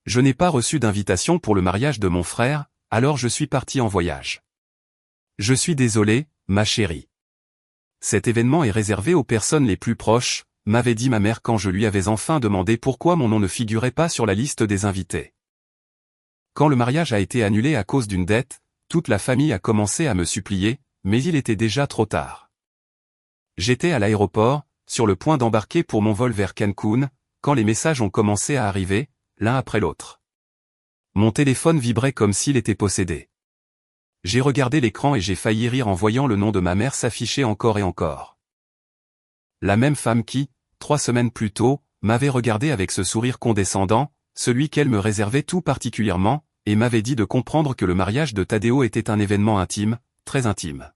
Je n'ai pas reçu d'invitation pour le mariage de mon frère, alors je suis parti en voyage. Je suis désolé, ma chérie. Cet événement est réservé aux personnes les plus proches, m'avait dit ma mère quand je lui avais enfin demandé pourquoi mon nom ne figurait pas sur la liste des invités. Quand le mariage a été annulé à cause d'une dette, toute la famille a commencé à me supplier, mais il était déjà trop tard. J'étais à l'aéroport, sur le point d'embarquer pour mon vol vers Cancun, quand les messages ont commencé à arriver, l'un après l'autre. Mon téléphone vibrait comme s'il était possédé. J'ai regardé l'écran et j'ai failli rire en voyant le nom de ma mère s'afficher encore et encore. La même femme qui, 3 semaines plus tôt, m'avait regardé avec ce sourire condescendant, celui qu'elle me réservait tout particulièrement, et m'avait dit de comprendre que le mariage de Tadeo était un événement intime, très intime.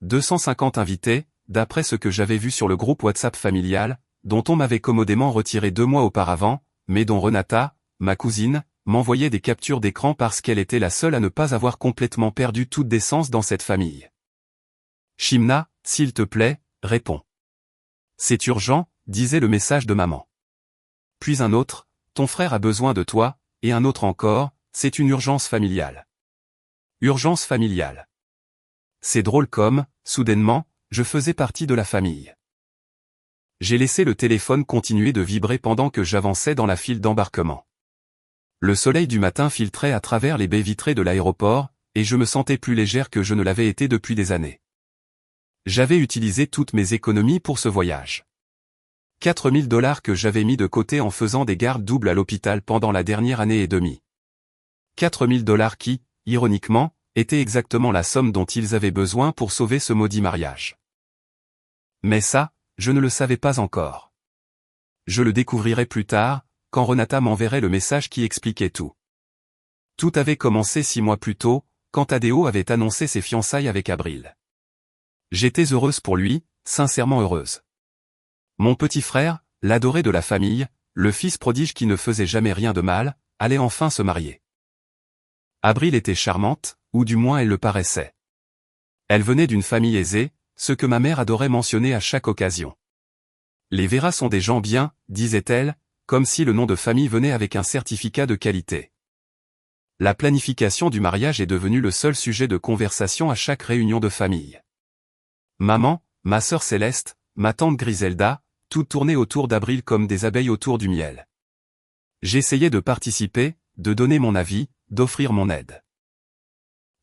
250 invités, d'après ce que j'avais vu sur le groupe WhatsApp familial, dont on m'avait commodément retiré 2 mois auparavant, mais dont Renata, ma cousine, m'envoyait des captures d'écran parce qu'elle était la seule à ne pas avoir complètement perdu toute décence dans cette famille. Shimna, s'il te plaît, réponds. C'est urgent, disait le message de maman. Puis un autre, ton frère a besoin de toi, et un autre encore, c'est une urgence familiale. Urgence familiale. C'est drôle comme, soudainement, je faisais partie de la famille. J'ai laissé le téléphone continuer de vibrer pendant que j'avançais dans la file d'embarquement. Le soleil du matin filtrait à travers les baies vitrées de l'aéroport, et je me sentais plus légère que je ne l'avais été depuis des années. J'avais utilisé toutes mes économies pour ce voyage. 4 000 $ que j'avais mis de côté en faisant des gardes doubles à l'hôpital pendant la dernière année et demie. 4 000 $ qui, ironiquement, étaient exactement la somme dont ils avaient besoin pour sauver ce maudit mariage. Mais ça, je ne le savais pas encore. Je le découvrirai plus tard, quand Renata m'enverrait le message qui expliquait tout. Tout avait commencé 6 mois plus tôt, quand Tadeo avait annoncé ses fiançailles avec Abril. J'étais heureuse pour lui, sincèrement heureuse. Mon petit frère, l'adoré de la famille, le fils prodige qui ne faisait jamais rien de mal, allait enfin se marier. Abril était charmante, ou du moins elle le paraissait. Elle venait d'une famille aisée, ce que ma mère adorait mentionner à chaque occasion. Les Vera sont des gens bien, disait-elle, comme si le nom de famille venait avec un certificat de qualité. La planification du mariage est devenue le seul sujet de conversation à chaque réunion de famille. Maman, ma sœur Céleste, ma tante Griselda, tout tournait autour d'Abril comme des abeilles autour du miel. J'essayais de participer, de donner mon avis, d'offrir mon aide.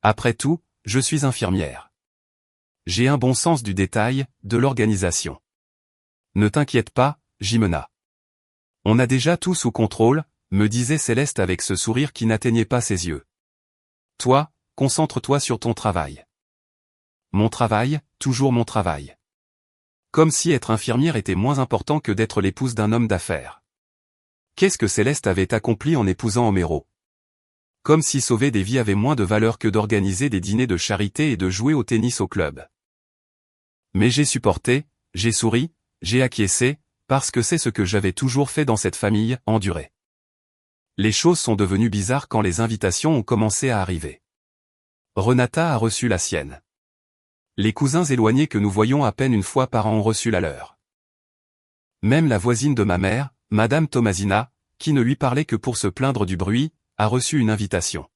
Après tout, je suis infirmière. J'ai un bon sens du détail, de l'organisation. Ne t'inquiète pas, Jimena. On a déjà tout sous contrôle, me disait Céleste avec ce sourire qui n'atteignait pas ses yeux. Toi, concentre-toi sur ton travail. Mon travail, toujours mon travail. Comme si être infirmière était moins important que d'être l'épouse d'un homme d'affaires. Qu'est-ce que Céleste avait accompli en épousant Homero? Comme si sauver des vies avait moins de valeur que d'organiser des dîners de charité et de jouer au tennis au club. Mais j'ai supporté, j'ai souri, j'ai acquiescé, parce que c'est ce que j'avais toujours fait dans cette famille, enduré. Les choses sont devenues bizarres quand les invitations ont commencé à arriver. Renata a reçu la sienne. Les cousins éloignés que nous voyons à peine une fois par an ont reçu la leur. Même la voisine de ma mère, Madame Tomasina, qui ne lui parlait que pour se plaindre du bruit, a reçu une invitation.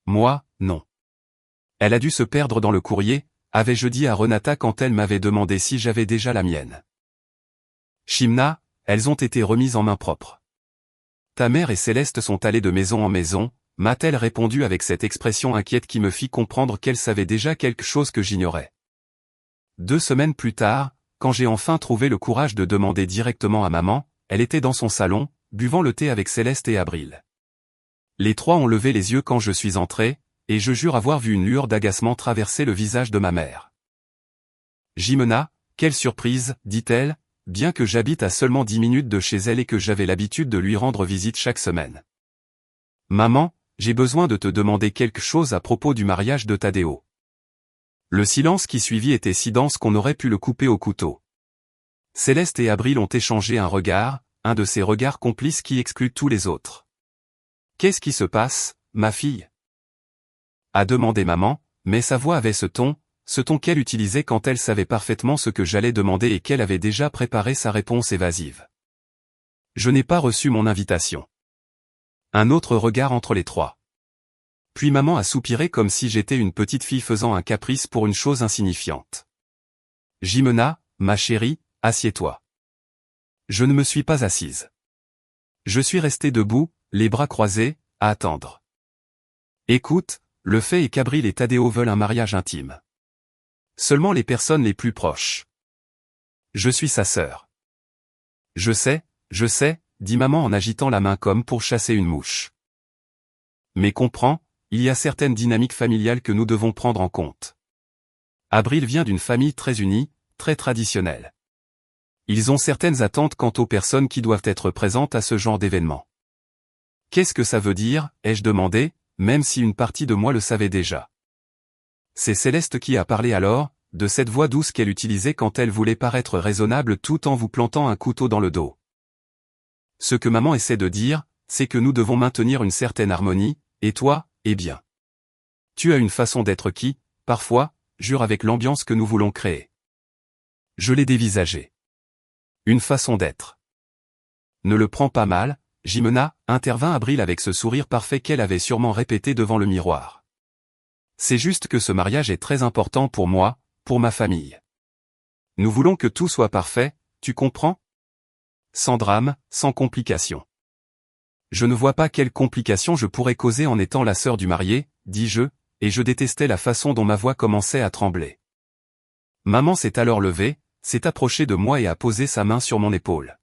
Moi, non. Elle a dû se perdre dans le courrier, avais-je dit à Renata quand elle m'avait demandé si j'avais déjà la mienne. Shimna, elles ont été remises en main propre. Ta mère et Céleste sont allées de maison en maison, m'a-t-elle répondu avec cette expression inquiète qui me fit comprendre qu'elle savait déjà quelque chose que j'ignorais. 2 semaines plus tard, quand j'ai enfin trouvé le courage de demander directement à maman, elle était dans son salon, buvant le thé avec Céleste et Abril. Les 3 ont levé les yeux quand je suis entré, et je jure avoir vu une lueur d'agacement traverser le visage de ma mère. Jimena, quelle surprise, dit-elle, bien que j'habite à seulement 10 minutes de chez elle et que j'avais l'habitude de lui rendre visite chaque semaine. Maman, j'ai besoin de te demander quelque chose à propos du mariage de Tadeo. Le silence qui suivit était si dense qu'on aurait pu le couper au couteau. Céleste et Abril ont échangé un regard, un de ces regards complices qui excluent tous les autres. Qu'est-ce qui se passe, ma fille? A demandé maman, mais sa voix avait ce ton qu'elle utilisait quand elle savait parfaitement ce que j'allais demander et qu'elle avait déjà préparé sa réponse évasive. Je n'ai pas reçu mon invitation. Un autre regard entre les trois. Puis maman a soupiré comme si j'étais une petite fille faisant un caprice pour une chose insignifiante. Jimena, ma chérie, assieds-toi. Je ne me suis pas assise. Je suis restée debout, les bras croisés, à attendre. Écoute, le fait est qu'Abril et Tadeo veulent un mariage intime. Seulement les personnes les plus proches. Je suis sa sœur. Je sais, dit maman en agitant la main comme pour chasser une mouche. Mais comprends, il y a certaines dynamiques familiales que nous devons prendre en compte. Abril vient d'une famille très unie, très traditionnelle. Ils ont certaines attentes quant aux personnes qui doivent être présentes à ce genre d'événement. Qu'est-ce que ça veut dire, ai-je demandé, même si une partie de moi le savait déjà. C'est Céleste qui a parlé alors, de cette voix douce qu'elle utilisait quand elle voulait paraître raisonnable tout en vous plantant un couteau dans le dos. Ce que maman essaie de dire, c'est que nous devons maintenir une certaine harmonie, et toi, eh bien. Tu as une façon d'être qui, parfois, jure avec l'ambiance que nous voulons créer. Je l'ai dévisagé. Une façon d'être. Ne le prends pas mal, Jimena, intervint Abril avec ce sourire parfait qu'elle avait sûrement répété devant le miroir. C'est juste que ce mariage est très important pour moi, pour ma famille. Nous voulons que tout soit parfait, tu comprends? Sans drame, sans complications. Je ne vois pas quelles complications je pourrais causer en étant la sœur du marié, dis-je, et je détestais la façon dont ma voix commençait à trembler. Maman s'est alors levée, s'est approchée de moi et a posé sa main sur mon épaule.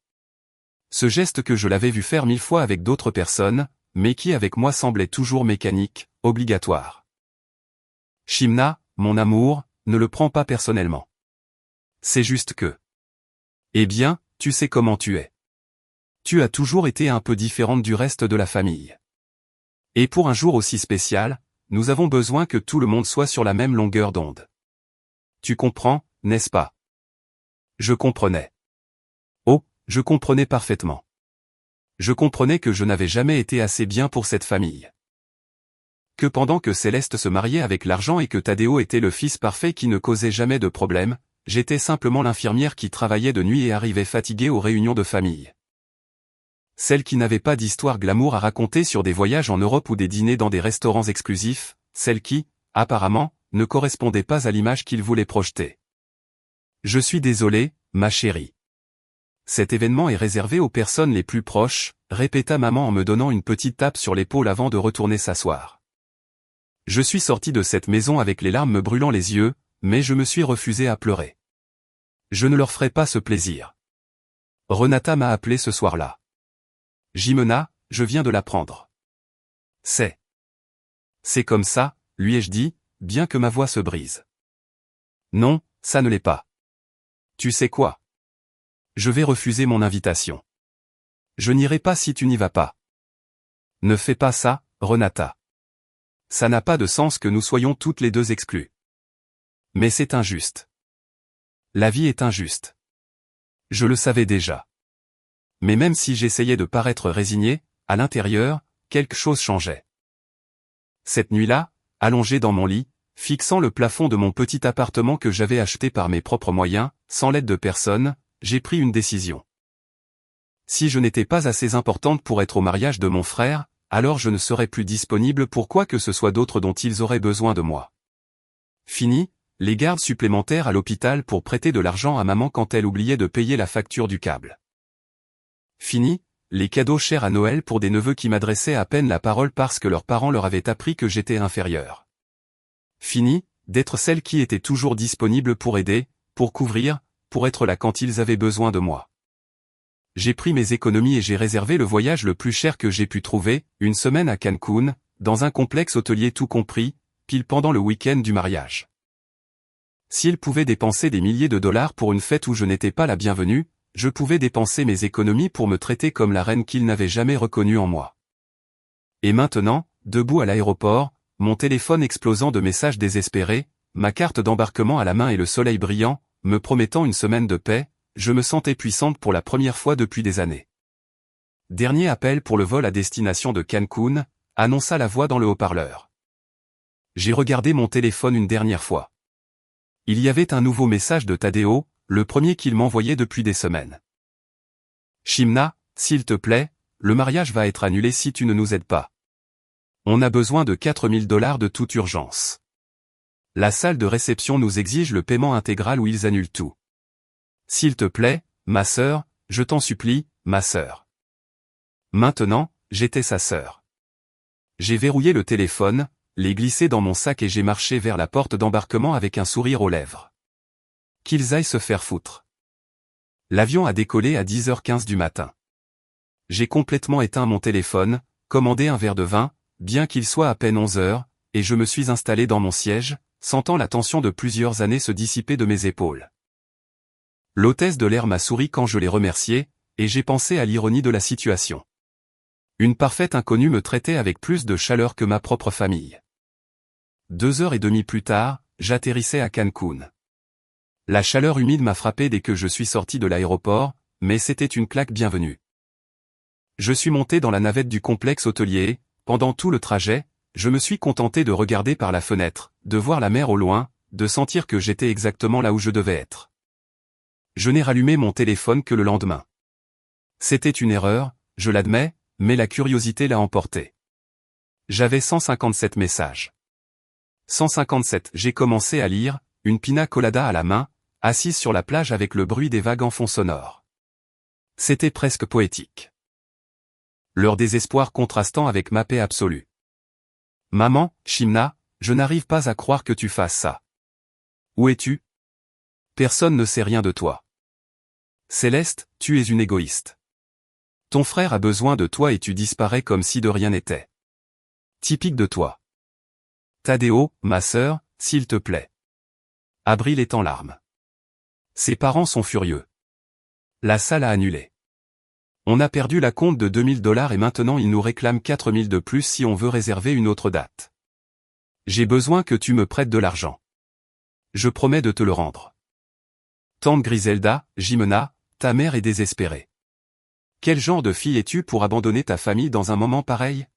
Ce geste que je l'avais vu faire 1000 fois avec d'autres personnes, mais qui avec moi semblait toujours mécanique, obligatoire. Shimna, mon amour, ne le prends pas personnellement. C'est juste que... Eh bien, tu sais comment tu es. Tu as toujours été un peu différente du reste de la famille. Et pour un jour aussi spécial, nous avons besoin que tout le monde soit sur la même longueur d'onde. Tu comprends, n'est-ce pas? Je comprenais. Oh, je comprenais parfaitement. Je comprenais que je n'avais jamais été assez bien pour cette famille. Que pendant que Céleste se mariait avec l'argent et que Tadeo était le fils parfait qui ne causait jamais de problème, j'étais simplement l'infirmière qui travaillait de nuit et arrivait fatiguée aux réunions de famille. Celle qui n'avait pas d'histoire glamour à raconter sur des voyages en Europe ou des dîners dans des restaurants exclusifs, celle qui, apparemment, ne correspondait pas à l'image qu'il voulait projeter. Je suis désolé, ma chérie. Cet événement est réservé aux personnes les plus proches, répéta maman en me donnant une petite tape sur l'épaule avant de retourner s'asseoir. Je suis sorti de cette maison avec les larmes me brûlant les yeux, mais je me suis refusé à pleurer. Je ne leur ferai pas ce plaisir. Renata m'a appelé ce soir-là. Jimena, je viens de l'apprendre. C'est comme ça, lui ai-je dit, bien que ma voix se brise. Non, ça ne l'est pas. Tu sais quoi? Je vais refuser mon invitation. Je n'irai pas si tu n'y vas pas. Ne fais pas ça, Renata. Ça n'a pas de sens que nous soyons toutes les deux exclues. Mais c'est injuste. La vie est injuste. Je le savais déjà. Mais même si j'essayais de paraître résigné, à l'intérieur, quelque chose changeait. Cette nuit-là, allongé dans mon lit, fixant le plafond de mon petit appartement que j'avais acheté par mes propres moyens, sans l'aide de personne, j'ai pris une décision. Si je n'étais pas assez importante pour être au mariage de mon frère, alors je ne serais plus disponible pour quoi que ce soit d'autre dont ils auraient besoin de moi. Fini, les gardes supplémentaires à l'hôpital pour prêter de l'argent à maman quand elle oubliait de payer la facture du câble. Fini, les cadeaux chers à Noël pour des neveux qui m'adressaient à peine la parole parce que leurs parents leur avaient appris que j'étais inférieure. Fini, d'être celle qui était toujours disponible pour aider, pour couvrir, pour être là quand ils avaient besoin de moi. J'ai pris mes économies et j'ai réservé le voyage le plus cher que j'ai pu trouver, une semaine à Cancun, dans un complexe hôtelier tout compris, pile pendant le week-end du mariage. S'ils pouvaient dépenser des milliers de dollars pour une fête où je n'étais pas la bienvenue, je pouvais dépenser mes économies pour me traiter comme la reine qu'ils n'avaient jamais reconnue en moi. Et maintenant, debout à l'aéroport, mon téléphone explosant de messages désespérés, ma carte d'embarquement à la main et le soleil brillant, me promettant une semaine de paix, je me sentais puissante pour la première fois depuis des années. Dernier appel pour le vol à destination de Cancun, annonça la voix dans le haut-parleur. J'ai regardé mon téléphone une dernière fois. Il y avait un nouveau message de Tadeo, le premier qu'il m'envoyait depuis des semaines. Shimna, s'il te plaît, le mariage va être annulé si tu ne nous aides pas. On a besoin de 4000 $ de toute urgence. La salle de réception nous exige le paiement intégral ou ils annulent tout. S'il te plaît, ma sœur, je t'en supplie, ma sœur. Maintenant, j'étais sa sœur. J'ai verrouillé le téléphone, l'ai glissé dans mon sac et j'ai marché vers la porte d'embarquement avec un sourire aux lèvres. Qu'ils aillent se faire foutre. L'avion a décollé à 10h15 du matin. J'ai complètement éteint mon téléphone, commandé un verre de vin, bien qu'il soit à peine 11h, et je me suis installé dans mon siège, sentant la tension de plusieurs années se dissiper de mes épaules. L'hôtesse de l'air m'a souri quand je l'ai remerciée, et j'ai pensé à l'ironie de la situation. Une parfaite inconnue me traitait avec plus de chaleur que ma propre famille. 2h30 plus tard, j'atterrissais à Cancun. La chaleur humide m'a frappé dès que je suis sorti de l'aéroport, mais c'était une claque bienvenue. Je suis monté dans la navette du complexe hôtelier et, pendant tout le trajet, je me suis contenté de regarder par la fenêtre, de voir la mer au loin, de sentir que j'étais exactement là où je devais être. Je n'ai rallumé mon téléphone que le lendemain. C'était une erreur, je l'admets, mais la curiosité l'a emporté. J'avais 157 messages. 157, j'ai commencé à lire, une pina colada à la main, assise sur la plage avec le bruit des vagues en fond sonore. C'était presque poétique. Leur désespoir contrastant avec ma paix absolue. Maman, Shimna, je n'arrive pas à croire que tu fasses ça. Où es-tu? Personne ne sait rien de toi. Céleste, tu es une égoïste. Ton frère a besoin de toi et tu disparais comme si de rien n'était. Typique de toi. Tadeo, ma sœur, s'il te plaît. Abril est en larmes. Ses parents sont furieux. La salle a annulé. On a perdu la compte de 2000 $ et maintenant ils nous réclament 4000 de plus si on veut réserver une autre date. J'ai besoin que tu me prêtes de l'argent. Je promets de te le rendre. Tante Griselda, Jimena, ta mère est désespérée. Quel genre de fille es-tu pour abandonner ta famille dans un moment pareil?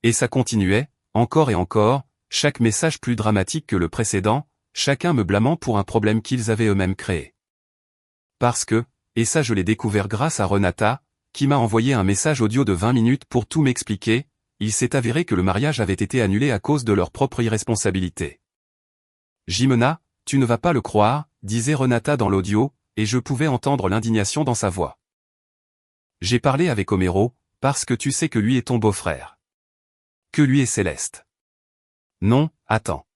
Et ça continuait, encore et encore, chaque message plus dramatique que le précédent, chacun me blâmant pour un problème qu'ils avaient eux-mêmes créé. Parce que, et ça je l'ai découvert grâce à Renata, qui m'a envoyé un message audio de 20 minutes pour tout m'expliquer, il s'est avéré que le mariage avait été annulé à cause de leur propre irresponsabilité. Jimena, tu ne vas pas le croire, disait Renata dans l'audio, et je pouvais entendre l'indignation dans sa voix. J'ai parlé avec Homero, parce que tu sais que lui est ton beau-frère. Que lui est Céleste. Non, attends.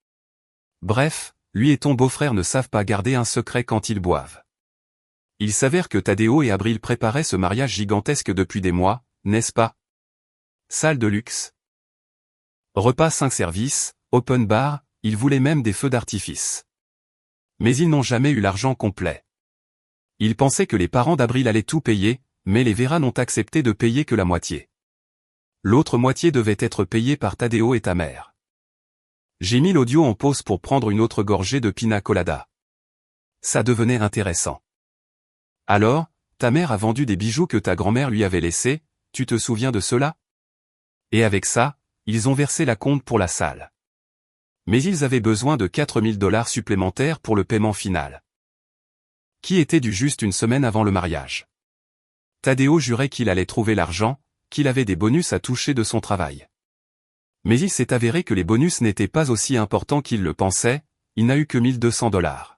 Bref, lui et ton beau-frère ne savent pas garder un secret quand ils boivent. Il s'avère que Tadeo et Abril préparaient ce mariage gigantesque depuis des mois, n'est-ce pas? Salle de luxe. Repas 5 services, open bar, ils voulaient même des feux d'artifice. Mais ils n'ont jamais eu l'argent complet. Ils pensaient que les parents d'Abril allaient tout payer, mais les Vera n'ont accepté de payer que la moitié. L'autre moitié devait être payée par Tadeo et ta mère. J'ai mis l'audio en pause pour prendre une autre gorgée de pina colada. Ça devenait intéressant. Alors, ta mère a vendu des bijoux que ta grand-mère lui avait laissés, tu te souviens de cela? Et avec ça, ils ont versé la compte pour la salle. Mais ils avaient besoin de 4000 $ supplémentaires pour le paiement final. Qui était dû juste une semaine avant le mariage. Tadeo jurait qu'il allait trouver l'argent, qu'il avait des bonus à toucher de son travail. Mais il s'est avéré que les bonus n'étaient pas aussi importants qu'il le pensait, il n'a eu que 1200 $.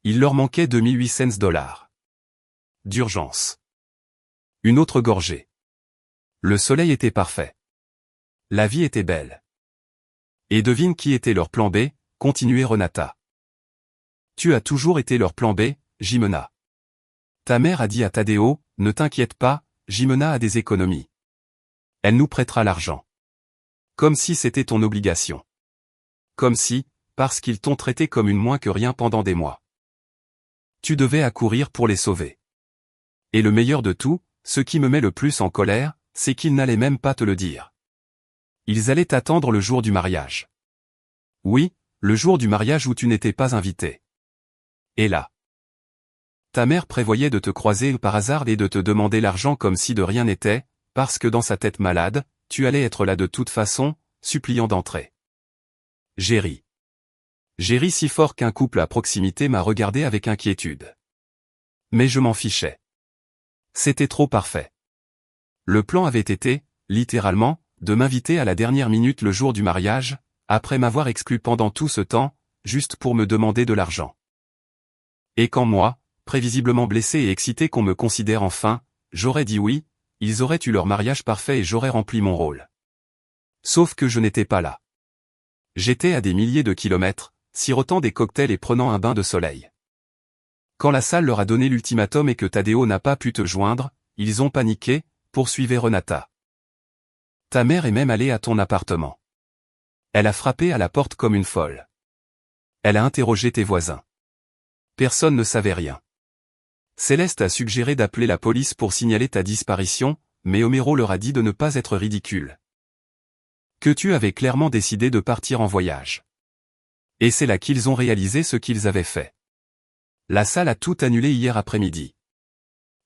Il leur manquait 2800 $. D'urgence. Une autre gorgée. Le soleil était parfait. La vie était belle. Et devine qui était leur plan B, continuait Renata. Tu as toujours été leur plan B, Jimena. Ta mère a dit à Tadeo, ne t'inquiète pas, Jimena a des économies. Elle nous prêtera l'argent. Comme si c'était ton obligation. Comme si, parce qu'ils t'ont traité comme une moins que rien pendant des mois. Tu devais accourir pour les sauver. Et le meilleur de tout, ce qui me met le plus en colère, c'est qu'ils n'allaient même pas te le dire. Ils allaient t'attendre le jour du mariage. Oui, le jour du mariage où tu n'étais pas invité. Et là. Ta mère prévoyait de te croiser par hasard et de te demander l'argent comme si de rien n'était, parce que dans sa tête malade, tu allais être là de toute façon, suppliant d'entrer. J'ai ri. J'ai ri si fort qu'un couple à proximité m'a regardé avec inquiétude. Mais je m'en fichais. C'était trop parfait. Le plan avait été, littéralement, de m'inviter à la dernière minute le jour du mariage, après m'avoir exclu pendant tout ce temps, juste pour me demander de l'argent. Et quand moi, prévisiblement blessé et excité qu'on me considère enfin, j'aurais dit oui, ils auraient eu leur mariage parfait et j'aurais rempli mon rôle. Sauf que je n'étais pas là. J'étais à des milliers de kilomètres, sirotant des cocktails et prenant un bain de soleil. Quand la salle leur a donné l'ultimatum et que Tadeo n'a pas pu te joindre, ils ont paniqué, poursuivait Renata. Ta mère est même allée à ton appartement. Elle a frappé à la porte comme une folle. Elle a interrogé tes voisins. Personne ne savait rien. Céleste a suggéré d'appeler la police pour signaler ta disparition, mais Homero leur a dit de ne pas être ridicule. Que tu avais clairement décidé de partir en voyage. Et c'est là qu'ils ont réalisé ce qu'ils avaient fait. La salle a tout annulé hier après-midi.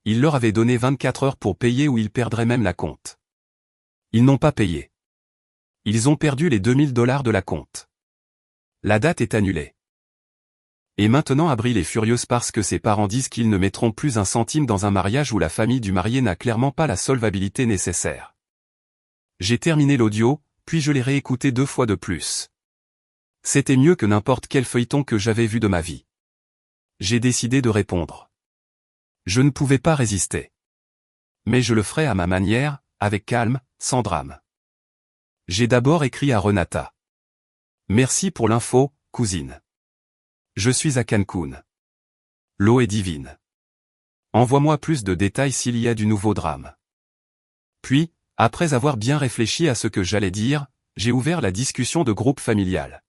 Ils leur avaient donné 24 heures pour payer ou ils perdraient même la compte. Ils n'ont pas payé. Ils ont perdu les $2000 de la compte. La date est annulée. Et maintenant Abril est furieuse parce que ses parents disent qu'ils ne mettront plus un centime dans un mariage où la famille du marié n'a clairement pas la solvabilité nécessaire. J'ai terminé l'audio, puis je l'ai réécouté 2 fois de plus. C'était mieux que n'importe quel feuilleton que j'avais vu de ma vie. J'ai décidé de répondre. Je ne pouvais pas résister. Mais je le ferai à ma manière, avec calme, sans drame. J'ai d'abord écrit à Renata. Merci pour l'info, cousine. Je suis à Cancun. L'eau est divine. Envoie-moi plus de détails s'il y a du nouveau drame. Puis, après avoir bien réfléchi à ce que j'allais dire, j'ai ouvert la discussion de groupe familial.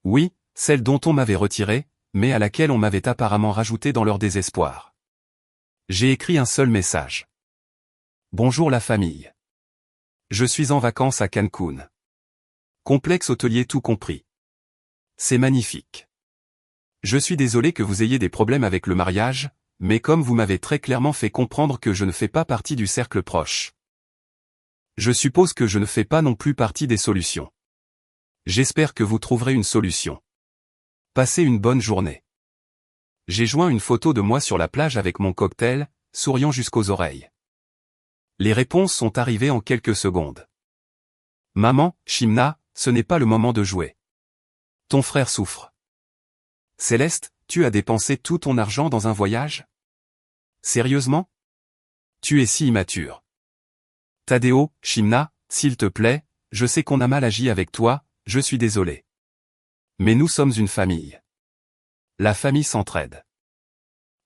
Oui, celle dont on m'avait retiré, mais à laquelle on m'avait apparemment rajouté dans leur désespoir. J'ai écrit un seul message. Bonjour la famille. Je suis en vacances à Cancun. Complexe hôtelier tout compris. C'est magnifique. Je suis désolé que vous ayez des problèmes avec le mariage, mais comme vous m'avez très clairement fait comprendre que je ne fais pas partie du cercle proche. Je suppose que je ne fais pas non plus partie des solutions. J'espère que vous trouverez une solution. Passez une bonne journée. J'ai joint une photo de moi sur la plage avec mon cocktail, souriant jusqu'aux oreilles. Les réponses sont arrivées en quelques secondes. Maman, Shimna, ce n'est pas le moment de jouer. Ton frère souffre. Céleste, tu as dépensé tout ton argent dans un voyage? Sérieusement? Tu es si immature. Tadeo, Shimna, s'il te plaît, je sais qu'on a mal agi avec toi, je suis désolé. Mais nous sommes une famille. La famille s'entraide.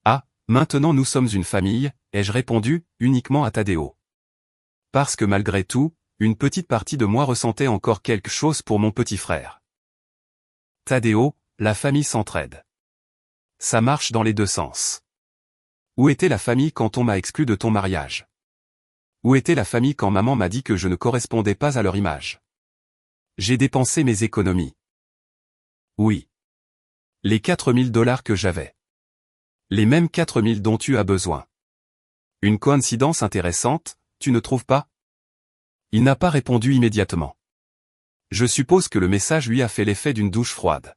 Ah, maintenant nous sommes une famille, ai-je répondu, uniquement à Tadeo. Parce que malgré tout, une petite partie de moi ressentait encore quelque chose pour mon petit frère. Tadeo, la famille s'entraide. Ça marche dans les deux sens. Où était la famille quand on m'a exclu de ton mariage? Où était la famille quand maman m'a dit que je ne correspondais pas à leur image? J'ai dépensé mes économies. Oui. Les $4000 que j'avais. Les mêmes 4000 dont tu as besoin. Une coïncidence intéressante, tu ne trouves pas? Il n'a pas répondu immédiatement. Je suppose que le message lui a fait l'effet d'une douche froide.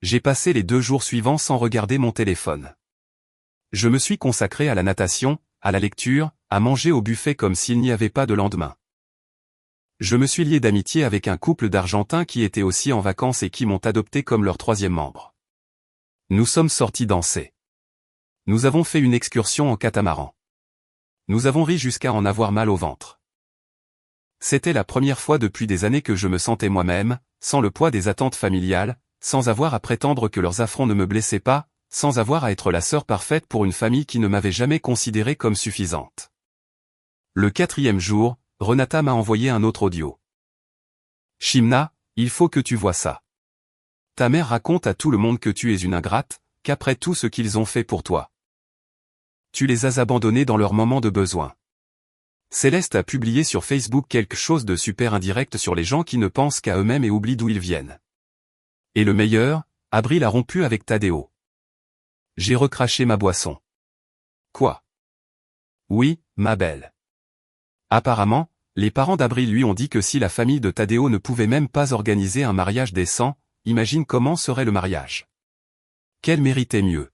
J'ai passé les 2 jours suivants sans regarder mon téléphone. Je me suis consacré à la natation, à la lecture, à manger au buffet comme s'il n'y avait pas de lendemain. Je me suis lié d'amitié avec un couple d'Argentins qui étaient aussi en vacances et qui m'ont adopté comme leur 3e membre. Nous sommes sortis danser. Nous avons fait une excursion en catamaran. Nous avons ri jusqu'à en avoir mal au ventre. C'était la première fois depuis des années que je me sentais moi-même, sans le poids des attentes familiales, sans avoir à prétendre que leurs affronts ne me blessaient pas, sans avoir à être la sœur parfaite pour une famille qui ne m'avait jamais considérée comme suffisante. Le 4e jour, Renata m'a envoyé un autre audio. Shimna, il faut que tu vois ça. Ta mère raconte à tout le monde que tu es une ingrate, qu'après tout ce qu'ils ont fait pour toi, tu les as abandonnés dans leur moment de besoin. Céleste a publié sur Facebook quelque chose de super indirect sur les gens qui ne pensent qu'à eux-mêmes et oublient d'où ils viennent. Et le meilleur, Abril a rompu avec Tadeo. J'ai recraché ma boisson. Quoi? Oui, ma belle. Apparemment, les parents d'Abril lui ont dit que si la famille de Tadeo ne pouvait même pas organiser un mariage décent, imagine comment serait le mariage. Qu'elle méritait mieux.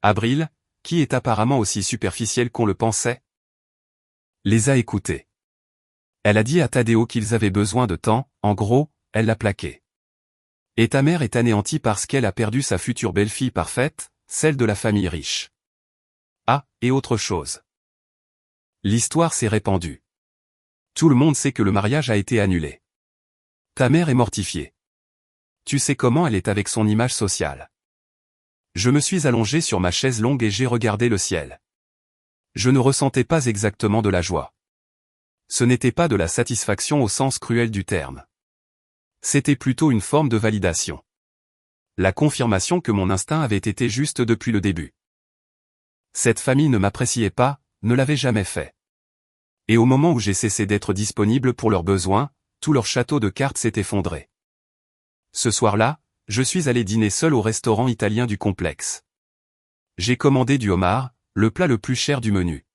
Abril, qui est apparemment aussi superficiel qu'on le pensait? Les a écoutés. Elle a dit à Tadeo qu'ils avaient besoin de temps, en gros, elle l'a plaqué. Et ta mère est anéantie parce qu'elle a perdu sa future belle-fille parfaite, celle de la famille riche. Ah, et autre chose. L'histoire s'est répandue. Tout le monde sait que le mariage a été annulé. Ta mère est mortifiée. Tu sais comment elle est avec son image sociale. Je me suis allongé sur ma chaise longue et j'ai regardé le ciel. Je ne ressentais pas exactement de la joie. Ce n'était pas de la satisfaction au sens cruel du terme. C'était plutôt une forme de validation. La confirmation que mon instinct avait été juste depuis le début. Cette famille ne m'appréciait pas, ne l'avait jamais fait. Et au moment où j'ai cessé d'être disponible pour leurs besoins, tout leur château de cartes s'est effondré. Ce soir-là, je suis allé dîner seul au restaurant italien du complexe. J'ai commandé du homard, le plat le plus cher du menu.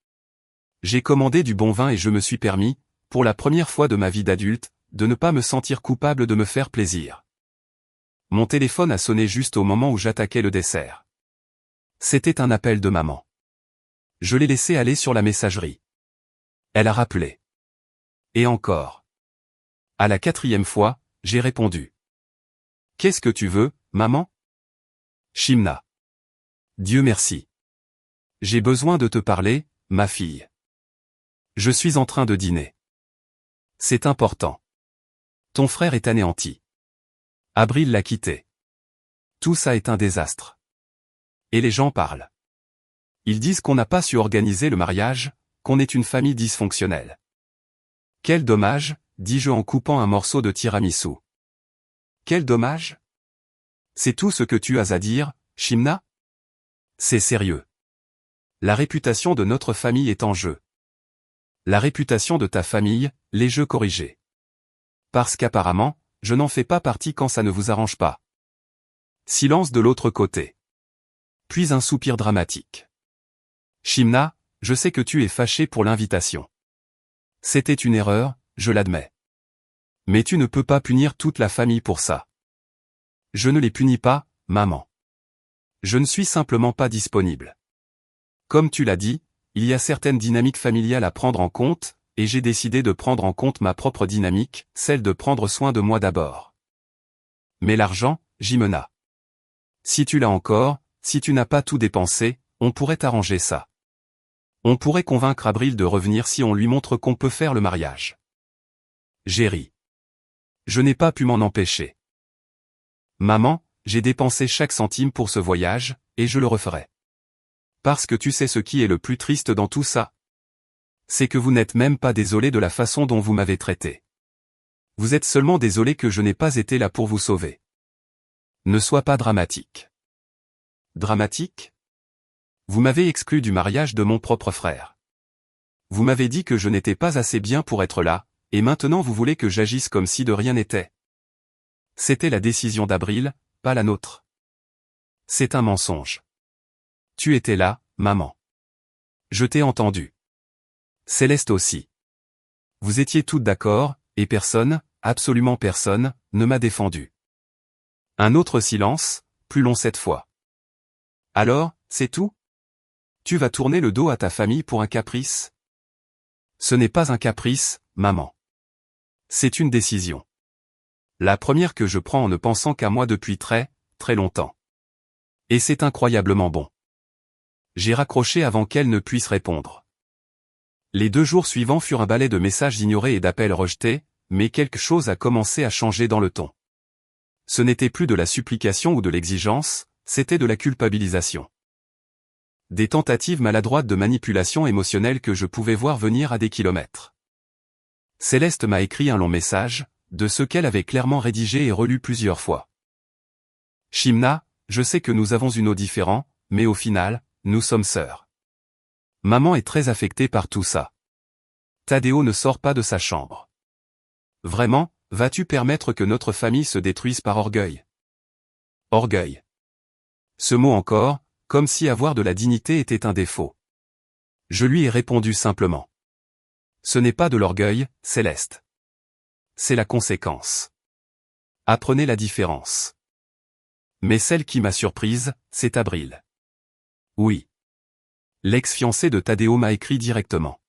J'ai commandé du bon vin et je me suis permis, pour la première fois de ma vie d'adulte, de ne pas me sentir coupable de me faire plaisir. Mon téléphone a sonné juste au moment où j'attaquais le dessert. C'était un appel de maman. Je l'ai laissé aller sur la messagerie. Elle a rappelé. Et encore. À la 4e fois, j'ai répondu. Qu'est-ce que tu veux, maman? Shimna. Dieu merci. J'ai besoin de te parler, ma fille. Je suis en train de dîner. C'est important. Ton frère est anéanti. Abril l'a quitté. Tout ça est un désastre. Et les gens parlent. Ils disent qu'on n'a pas su organiser le mariage, qu'on est une famille dysfonctionnelle. Quel dommage, dis-je en coupant un morceau de tiramisu. Quel dommage? C'est tout ce que tu as à dire, Shimna? C'est sérieux. La réputation de notre famille est en jeu. La réputation de ta famille, les jeux corrigés. Parce qu'apparemment, je n'en fais pas partie quand ça ne vous arrange pas. Silence de l'autre côté. Puis un soupir dramatique. Shimna, je sais que tu es fâché pour l'invitation. C'était une erreur, je l'admets. Mais tu ne peux pas punir toute la famille pour ça. Je ne les punis pas, maman. Je ne suis simplement pas disponible. Comme tu l'as dit, il y a certaines dynamiques familiales à prendre en compte, et j'ai décidé de prendre en compte ma propre dynamique, celle de prendre soin de moi d'abord. Mais l'argent, Jimena. Si tu l'as encore, si tu n'as pas tout dépensé, on pourrait arranger ça. On pourrait convaincre Abril de revenir si on lui montre qu'on peut faire le mariage. J'ai ri. Je n'ai pas pu m'en empêcher. Maman, j'ai dépensé chaque centime pour ce voyage, et je le referai. Parce que tu sais ce qui est le plus triste dans tout ça? C'est que vous n'êtes même pas désolé de la façon dont vous m'avez traité. Vous êtes seulement désolé que je n'ai pas été là pour vous sauver. Ne sois pas dramatique. Dramatique? Vous m'avez exclu du mariage de mon propre frère. Vous m'avez dit que je n'étais pas assez bien pour être là, et maintenant vous voulez que j'agisse comme si de rien n'était. C'était la décision d'Abril, pas la nôtre. C'est un mensonge. Tu étais là, maman. Je t'ai entendu. Céleste aussi. Vous étiez toutes d'accord, et personne, absolument personne, ne m'a défendu. Un autre silence, plus long cette fois. Alors, c'est tout? Tu vas tourner le dos à ta famille pour un caprice? Ce n'est pas un caprice, maman. C'est une décision. La première que je prends en ne pensant qu'à moi depuis très, très longtemps. Et c'est incroyablement bon. J'ai raccroché avant qu'elle ne puisse répondre. Les 2 jours suivants furent un balai de messages ignorés et d'appels rejetés, mais quelque chose a commencé à changer dans le ton. Ce n'était plus de la supplication ou de l'exigence, c'était de la culpabilisation. Des tentatives maladroites de manipulation émotionnelle que je pouvais voir venir à des kilomètres. Céleste m'a écrit un long message, de ce qu'elle avait clairement rédigé et relu plusieurs fois. Shimna, je sais que nous avons une eau différente, mais au final, nous sommes sœurs. Maman est très affectée par tout ça. Tadeo ne sort pas de sa chambre. Vraiment, vas-tu permettre que notre famille se détruise par orgueil? Orgueil. Ce mot encore, comme si avoir de la dignité était un défaut. Je lui ai répondu simplement. Ce n'est pas de l'orgueil, Céleste. C'est la conséquence. Apprenez la différence. Mais celle qui m'a surprise, c'est Abril. Oui. L'ex-fiancé de Tadeo m'a écrit directement.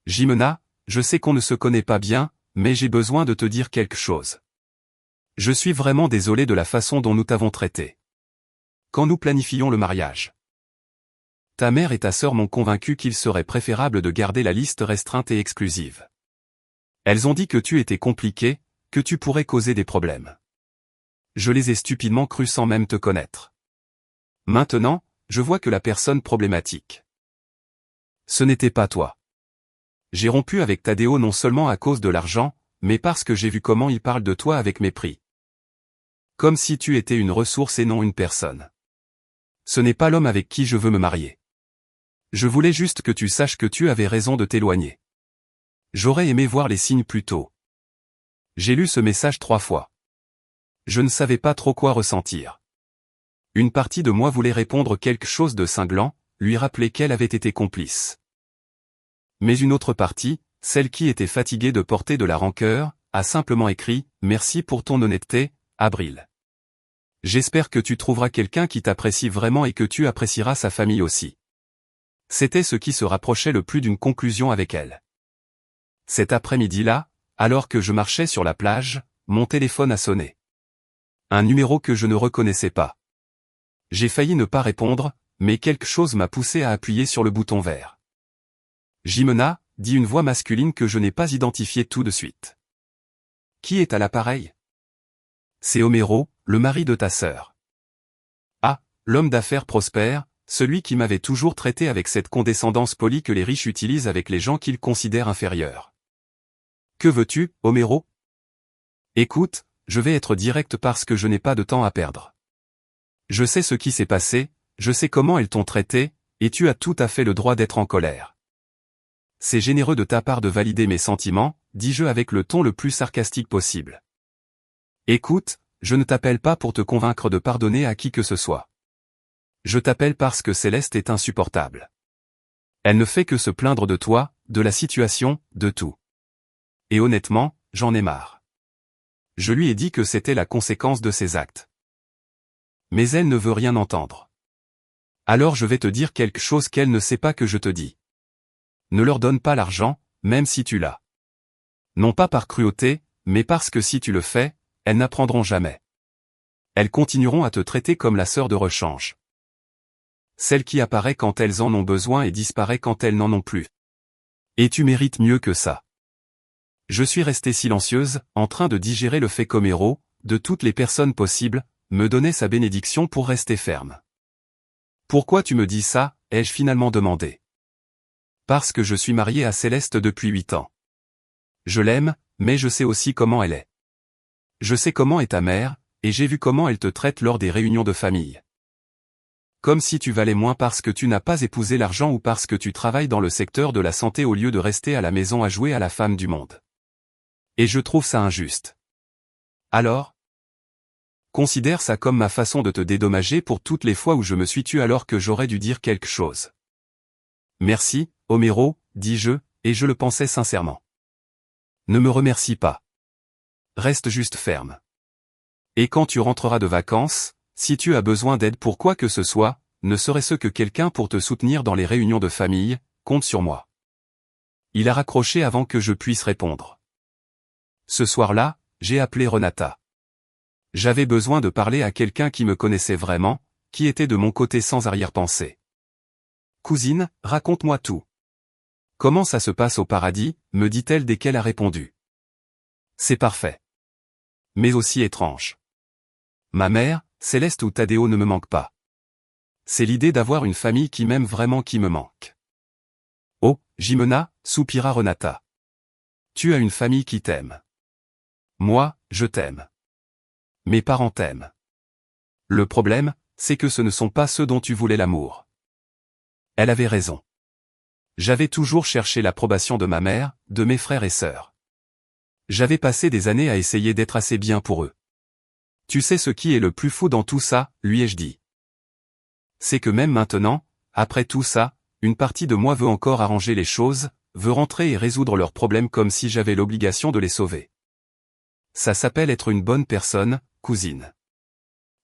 Jimena, je sais qu'on ne se connaît pas bien, mais j'ai besoin de te dire quelque chose. Je suis vraiment désolé de la façon dont nous t'avons traité. Quand nous planifions le mariage, ta mère et ta sœur m'ont convaincu qu'il serait préférable de garder la liste restreinte et exclusive. Elles ont dit que tu étais compliqué, que tu pourrais causer des problèmes. Je les ai stupidement crus sans même te connaître. Maintenant, je vois que la personne problématique, ce n'était pas toi. J'ai rompu avec Tadeo non seulement à cause de l'argent, mais parce que j'ai vu comment il parle de toi avec mépris. Comme si tu étais une ressource et non une personne. Ce n'est pas l'homme avec qui je veux me marier. Je voulais juste que tu saches que tu avais raison de t'éloigner. J'aurais aimé voir les signes plus tôt. J'ai lu ce message 3 fois. Je ne savais pas trop quoi ressentir. Une partie de moi voulait répondre quelque chose de cinglant, lui rappeler qu'elle avait été complice. Mais une autre partie, celle qui était fatiguée de porter de la rancœur, a simplement écrit « Merci pour ton honnêteté, Abril. J'espère que tu trouveras quelqu'un qui t'apprécie vraiment et que tu apprécieras sa famille aussi. » C'était ce qui se rapprochait le plus d'une conclusion avec elle. Cet après-midi-là, alors que je marchais sur la plage, mon téléphone a sonné. Un numéro que je ne reconnaissais pas. J'ai failli ne pas répondre, mais quelque chose m'a poussé à appuyer sur le bouton vert. Jimena, dit une voix masculine que je n'ai pas identifiée tout de suite. Qui est à l'appareil? C'est Homero, le mari de ta sœur. Ah, l'homme d'affaires prospère, celui qui m'avait toujours traité avec cette condescendance polie que les riches utilisent avec les gens qu'ils considèrent inférieurs. Que veux-tu, Homero? Écoute, je vais être direct parce que je n'ai pas de temps à perdre. Je sais ce qui s'est passé, je sais comment elles t'ont traité, et tu as tout à fait le droit d'être en colère. C'est généreux de ta part de valider mes sentiments, dis-je avec le ton le plus sarcastique possible. Écoute, je ne t'appelle pas pour te convaincre de pardonner à qui que ce soit. Je t'appelle parce que Céleste est insupportable. Elle ne fait que se plaindre de toi, de la situation, de tout. Et honnêtement, j'en ai marre. Je lui ai dit que c'était la conséquence de ses actes. Mais elle ne veut rien entendre. Alors je vais te dire quelque chose qu'elle ne sait pas que je te dis. Ne leur donne pas l'argent, même si tu l'as. Non pas par cruauté, mais parce que si tu le fais, elles n'apprendront jamais. Elles continueront à te traiter comme la sœur de rechange. Celle qui apparaît quand elles en ont besoin et disparaît quand elles n'en ont plus. Et tu mérites mieux que ça. Je suis restée silencieuse, en train de digérer le fait qu'Homero, de toutes les personnes possibles, me donnait sa bénédiction pour rester ferme. Pourquoi tu me dis ça, ai-je finalement demandé. Parce que je suis marié à Céleste depuis 8 ans. Je l'aime, mais je sais aussi comment elle est. Je sais comment est ta mère, et j'ai vu comment elle te traite lors des réunions de famille. Comme si tu valais moins parce que tu n'as pas épousé l'argent ou parce que tu travailles dans le secteur de la santé au lieu de rester à la maison à jouer à la femme du monde. Et je trouve ça injuste. Alors? Considère ça comme ma façon de te dédommager pour toutes les fois où je me suis tue alors que j'aurais dû dire quelque chose. Merci, Homero, dis-je, et je le pensais sincèrement. Ne me remercie pas. Reste juste ferme. Et quand tu rentreras de vacances, si tu as besoin d'aide pour quoi que ce soit, ne serait-ce que quelqu'un pour te soutenir dans les réunions de famille, compte sur moi. Il a raccroché avant que je puisse répondre. Ce soir-là, j'ai appelé Renata. J'avais besoin de parler à quelqu'un qui me connaissait vraiment, qui était de mon côté sans arrière-pensée. Cousine, raconte-moi tout. Comment ça se passe au paradis, me dit-elle dès qu'elle a répondu. C'est parfait. Mais aussi étrange. Ma mère, Céleste ou Tadeo ne me manquent pas. C'est l'idée d'avoir une famille qui m'aime vraiment qui me manque. Oh, Jimena, soupira Renata. Tu as une famille qui t'aime. Moi, je t'aime. Mes parents t'aiment. Le problème, c'est que ce ne sont pas ceux dont tu voulais l'amour. Elle avait raison. J'avais toujours cherché l'approbation de ma mère, de mes frères et sœurs. J'avais passé des années à essayer d'être assez bien pour eux. Tu sais ce qui est le plus fou dans tout ça, lui ai-je dit. C'est que même maintenant, après tout ça, une partie de moi veut encore arranger les choses, veut rentrer et résoudre leurs problèmes comme si j'avais l'obligation de les sauver. Ça s'appelle être une bonne personne, cousine.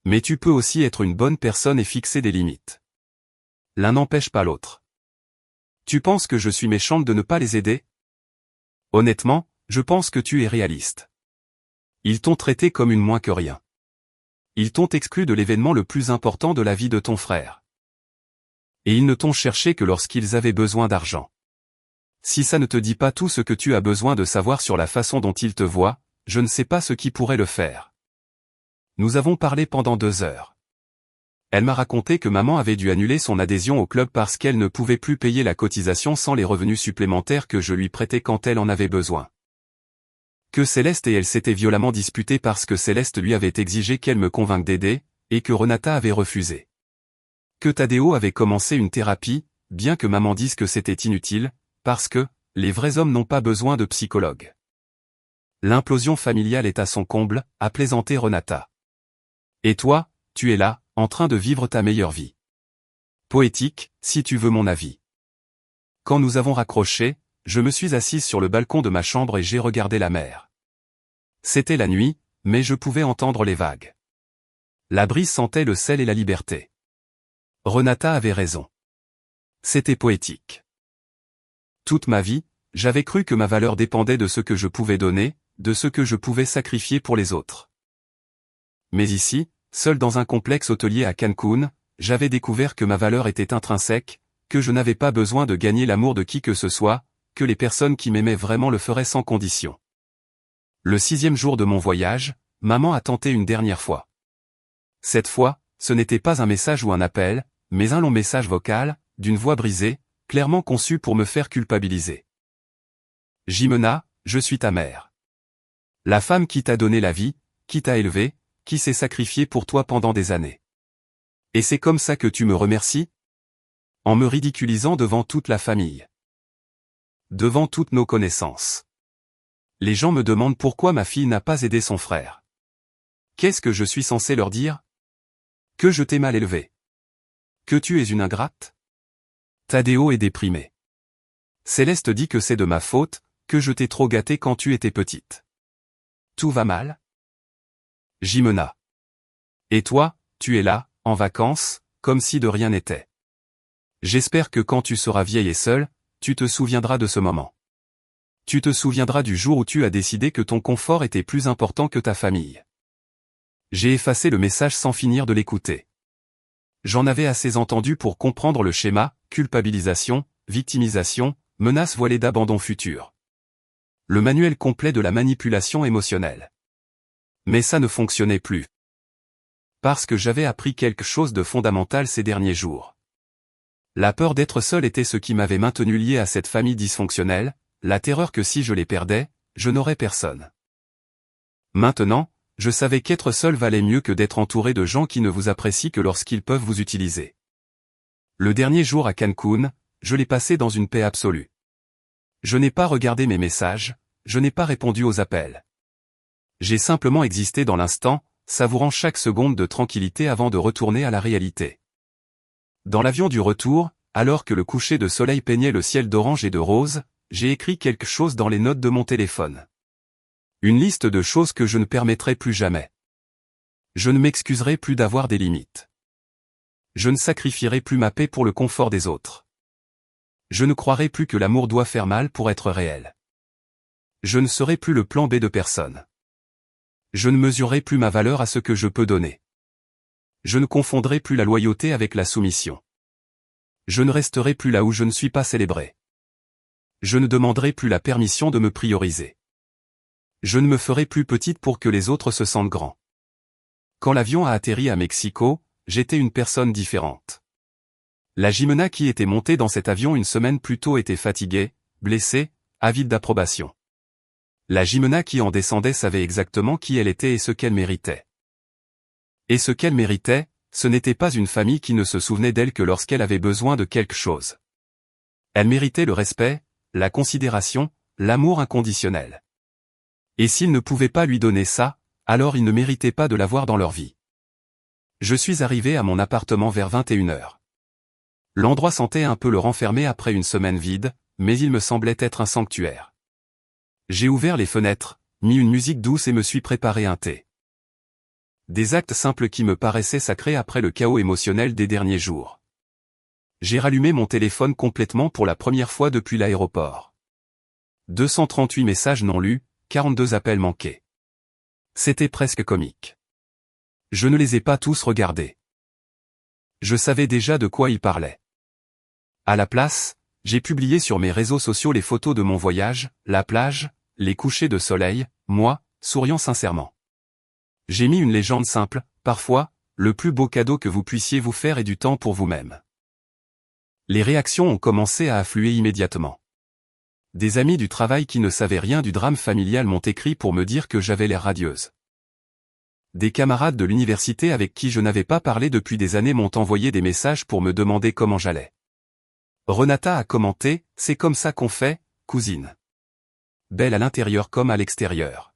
Mais tu peux aussi être une bonne personne et fixer des limites. L'un n'empêche pas l'autre. Tu penses que je suis méchante de ne pas les aider? Honnêtement, je pense que tu es réaliste. Ils t'ont traité comme une moins que rien. Ils t'ont exclu de l'événement le plus important de la vie de ton frère. Et ils ne t'ont cherché que lorsqu'ils avaient besoin d'argent. Si ça ne te dit pas tout ce que tu as besoin de savoir sur la façon dont ils te voient, je ne sais pas ce qui pourrait le faire. Nous avons parlé pendant 2 heures. Elle m'a raconté que maman avait dû annuler son adhésion au club parce qu'elle ne pouvait plus payer la cotisation sans les revenus supplémentaires que je lui prêtais quand elle en avait besoin. Que Céleste et elle s'étaient violemment disputées parce que Céleste lui avait exigé qu'elle me convainque d'aider, et que Renata avait refusé. Que Tadeo avait commencé une thérapie, bien que maman dise que c'était inutile, parce que, les vrais hommes n'ont pas besoin de psychologue. L'implosion familiale est à son comble, a plaisanté Renata. Et toi, tu es là, en train de vivre ta meilleure vie. Poétique, si tu veux mon avis. Quand nous avons raccroché, je me suis assise sur le balcon de ma chambre et j'ai regardé la mer. C'était la nuit, mais je pouvais entendre les vagues. La brise sentait le sel et la liberté. Renata avait raison. C'était poétique. Toute ma vie, j'avais cru que ma valeur dépendait de ce que je pouvais donner, de ce que je pouvais sacrifier pour les autres. Mais ici, seul dans un complexe hôtelier à Cancun, j'avais découvert que ma valeur était intrinsèque, que je n'avais pas besoin de gagner l'amour de qui que ce soit, que les personnes qui m'aimaient vraiment le feraient sans condition. Le 6e jour de mon voyage, maman a tenté une dernière fois. Cette fois, ce n'était pas un message ou un appel, mais un long message vocal, d'une voix brisée, clairement conçu pour me faire culpabiliser. Jimena, je suis ta mère. La femme qui t'a donné la vie, qui t'a élevé, qui s'est sacrifiée pour toi pendant des années. Et c'est comme ça que tu me remercies? En me ridiculisant devant toute la famille. Devant toutes nos connaissances. Les gens me demandent pourquoi ma fille n'a pas aidé son frère. Qu'est-ce que je suis censé leur dire? Que je t'ai mal élevé. Que tu es une ingrate? Tadeo est déprimé. Céleste dit que c'est de ma faute, que je t'ai trop gâté quand tu étais petite. Tout va mal? Jimena. Et toi, tu es là, en vacances, comme si de rien n'était. J'espère que quand tu seras vieille et seule, tu te souviendras de ce moment. Tu te souviendras du jour où tu as décidé que ton confort était plus important que ta famille. J'ai effacé le message sans finir de l'écouter. J'en avais assez entendu pour comprendre le schéma, culpabilisation, victimisation, menace voilée d'abandon futur. Le manuel complet de la manipulation émotionnelle. Mais ça ne fonctionnait plus. Parce que j'avais appris quelque chose de fondamental ces derniers jours. La peur d'être seul était ce qui m'avait maintenu lié à cette famille dysfonctionnelle, la terreur que si je les perdais, je n'aurais personne. Maintenant, je savais qu'être seul valait mieux que d'être entouré de gens qui ne vous apprécient que lorsqu'ils peuvent vous utiliser. Le dernier jour à Cancun, je l'ai passé dans une paix absolue. Je n'ai pas regardé mes messages, je n'ai pas répondu aux appels. J'ai simplement existé dans l'instant, savourant chaque seconde de tranquillité avant de retourner à la réalité. Dans l'avion du retour, alors que le coucher de soleil peignait le ciel d'orange et de rose, j'ai écrit quelque chose dans les notes de mon téléphone. Une liste de choses que je ne permettrai plus jamais. Je ne m'excuserai plus d'avoir des limites. Je ne sacrifierai plus ma paix pour le confort des autres. Je ne croirai plus que l'amour doit faire mal pour être réel. Je ne serai plus le plan B de personne. Je ne mesurerai plus ma valeur à ce que je peux donner. Je ne confondrai plus la loyauté avec la soumission. Je ne resterai plus là où je ne suis pas célébré. Je ne demanderai plus la permission de me prioriser. Je ne me ferai plus petite pour que les autres se sentent grands. Quand l'avion a atterri à Mexico, j'étais une personne différente. La Jimena qui était montée dans cet avion une semaine plus tôt était fatiguée, blessée, avide d'approbation. La Jimena qui en descendait savait exactement qui elle était et ce qu'elle méritait. Et ce qu'elle méritait, ce n'était pas une famille qui ne se souvenait d'elle que lorsqu'elle avait besoin de quelque chose. Elle méritait le respect, la considération, l'amour inconditionnel. Et s'ils ne pouvaient pas lui donner ça, alors ils ne méritaient pas de l'avoir dans leur vie. Je suis arrivé à mon appartement vers 21h. L'endroit sentait un peu le renfermer après une semaine vide, mais il me semblait être un sanctuaire. J'ai ouvert les fenêtres, mis une musique douce et me suis préparé un thé. Des actes simples qui me paraissaient sacrés après le chaos émotionnel des derniers jours. J'ai rallumé mon téléphone complètement pour la première fois depuis l'aéroport. 238 messages non lus, 42 appels manqués. C'était presque comique. Je ne les ai pas tous regardés. Je savais déjà de quoi il parlait. À la place, j'ai publié sur mes réseaux sociaux les photos de mon voyage, la plage, les couchers de soleil, moi, souriant sincèrement. J'ai mis une légende simple, parfois, le plus beau cadeau que vous puissiez vous faire est du temps pour vous-même. Les réactions ont commencé à affluer immédiatement. Des amis du travail qui ne savaient rien du drame familial m'ont écrit pour me dire que j'avais l'air radieuse. Des camarades de l'université avec qui je n'avais pas parlé depuis des années m'ont envoyé des messages pour me demander comment j'allais. Renata a commenté, « C'est comme ça qu'on fait, cousine. » Belle à l'intérieur comme à l'extérieur.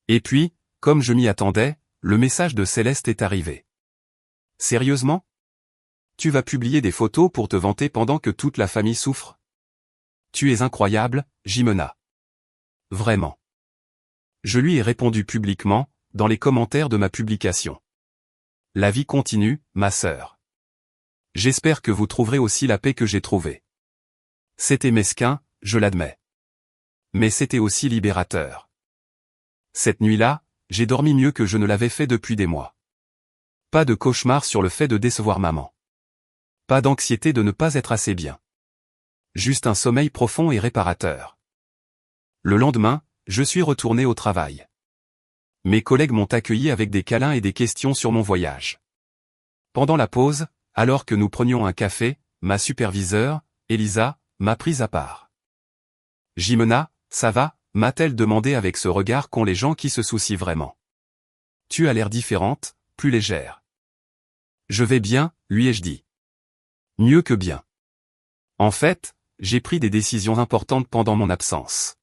Et puis, comme je m'y attendais, le message de Céleste est arrivé. Sérieusement? Tu vas publier des photos pour te vanter pendant que toute la famille souffre? Tu es incroyable, Jimena. Vraiment. Je lui ai répondu publiquement, dans les commentaires de ma publication. La vie continue, ma sœur. J'espère que vous trouverez aussi la paix que j'ai trouvée. C'était mesquin, je l'admets. Mais c'était aussi libérateur. Cette nuit-là, j'ai dormi mieux que je ne l'avais fait depuis des mois. Pas de cauchemar sur le fait de décevoir maman. Pas d'anxiété de ne pas être assez bien. Juste un sommeil profond et réparateur. Le lendemain, je suis retourné au travail. Mes collègues m'ont accueilli avec des câlins et des questions sur mon voyage. Pendant la pause, alors que nous prenions un café, ma superviseure, Elisa, m'a prise à part. « Jimena, ça va ?» m'a-t-elle demandé avec ce regard qu'ont les gens qui se soucient vraiment. « Tu as l'air différente, plus légère. »« Je vais bien », lui ai-je dit. « Mieux que bien. En fait, j'ai pris des décisions importantes pendant mon absence. »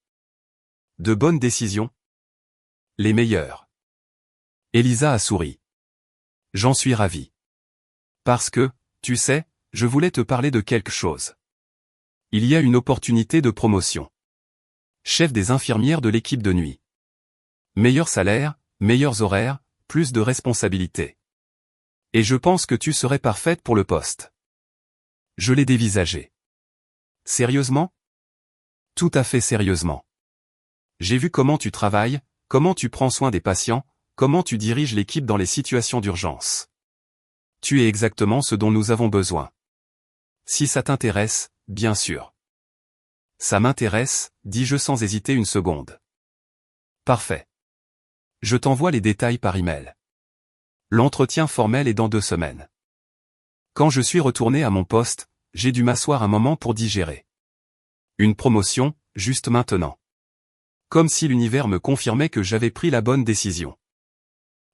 « De bonnes décisions ? » Les meilleures. Elisa a souri. « J'en suis ravi. Parce que, tu sais, je voulais te parler de quelque chose. Il y a une opportunité de promotion. Chef des infirmières de l'équipe de nuit. Meilleur salaire, meilleurs horaires, plus de responsabilités. Et je pense que tu serais parfaite pour le poste. » Je l'ai dévisagé. « Sérieusement ? » Tout à fait sérieusement. J'ai vu comment tu travailles, comment tu prends soin des patients, comment tu diriges l'équipe dans les situations d'urgence. Tu es exactement ce dont nous avons besoin. Si ça t'intéresse, bien sûr. Ça m'intéresse, dis-je sans hésiter une seconde. Parfait. Je t'envoie les détails par email. L'entretien formel est dans 2 semaines. Quand je suis retourné à mon poste, j'ai dû m'asseoir un moment pour digérer. Une promotion, juste maintenant. Comme si l'univers me confirmait que j'avais pris la bonne décision.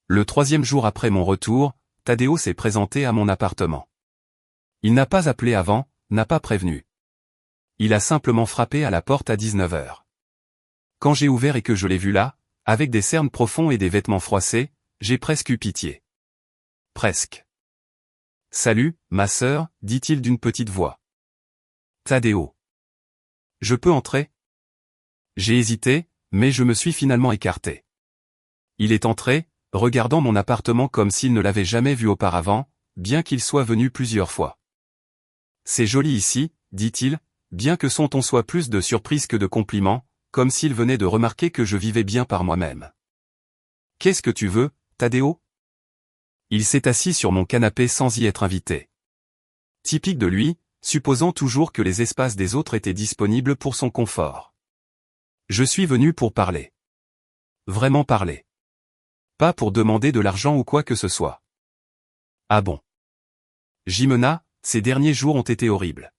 Le 3e jour après mon retour, Tadeo s'est présenté à mon appartement. Il n'a pas appelé avant, n'a pas prévenu. Il a simplement frappé à la porte à 19h. Quand j'ai ouvert et que je l'ai vu là, avec des cernes profonds et des vêtements froissés, j'ai presque eu pitié. Presque. « Salut, ma sœur, dit-il d'une petite voix. Tadeo. Je peux entrer ? J'ai hésité, mais je me suis finalement écarté. Il est entré, regardant mon appartement comme s'il ne l'avait jamais vu auparavant, bien qu'il soit venu plusieurs fois. C'est joli ici, dit-il, bien que son ton soit plus de surprise que de compliment, comme s'il venait de remarquer que je vivais bien par moi-même. Qu'est-ce que tu veux, Tadeo ? Il s'est assis sur mon canapé sans y être invité. Typique de lui, supposant toujours que les espaces des autres étaient disponibles pour son confort. Je suis venu pour parler. Vraiment parler. Pas pour demander de l'argent ou quoi que ce soit. Ah bon. Jimena, ces derniers jours ont été horribles.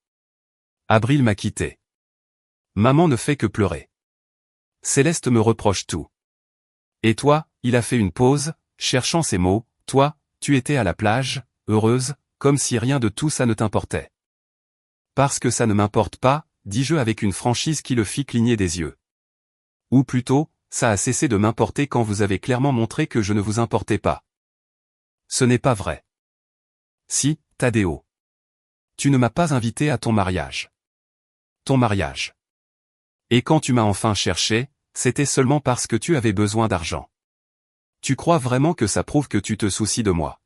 Abril m'a quitté. Maman ne fait que pleurer. Céleste me reproche tout. Et toi, il a fait une pause, cherchant ses mots, toi, tu étais à la plage, heureuse, comme si rien de tout ça ne t'importait. Parce que ça ne m'importe pas, dis-je avec une franchise qui le fit cligner des yeux. Ou plutôt, ça a cessé de m'importer quand vous avez clairement montré que je ne vous importais pas. Ce n'est pas vrai. Si, Tadeo. Tu ne m'as pas invité à ton mariage. Ton mariage. Et quand tu m'as enfin cherché, c'était seulement parce que tu avais besoin d'argent. Tu crois vraiment que ça prouve que tu te soucies de moi?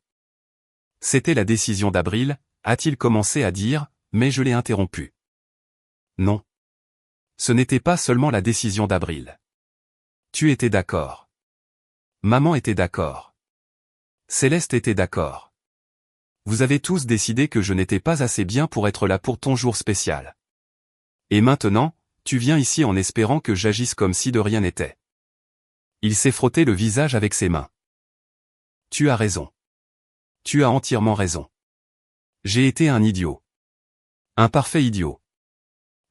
C'était la décision d'Abril, a-t-il commencé à dire, mais je l'ai interrompu. Non. Ce n'était pas seulement la décision d'Abril. Tu étais d'accord. Maman était d'accord. Céleste était d'accord. Vous avez tous décidé que je n'étais pas assez bien pour être là pour ton jour spécial. Et maintenant, tu viens ici en espérant que j'agisse comme si de rien n'était. Il s'est frotté le visage avec ses mains. Tu as raison. Tu as entièrement raison. J'ai été un idiot. Un parfait idiot.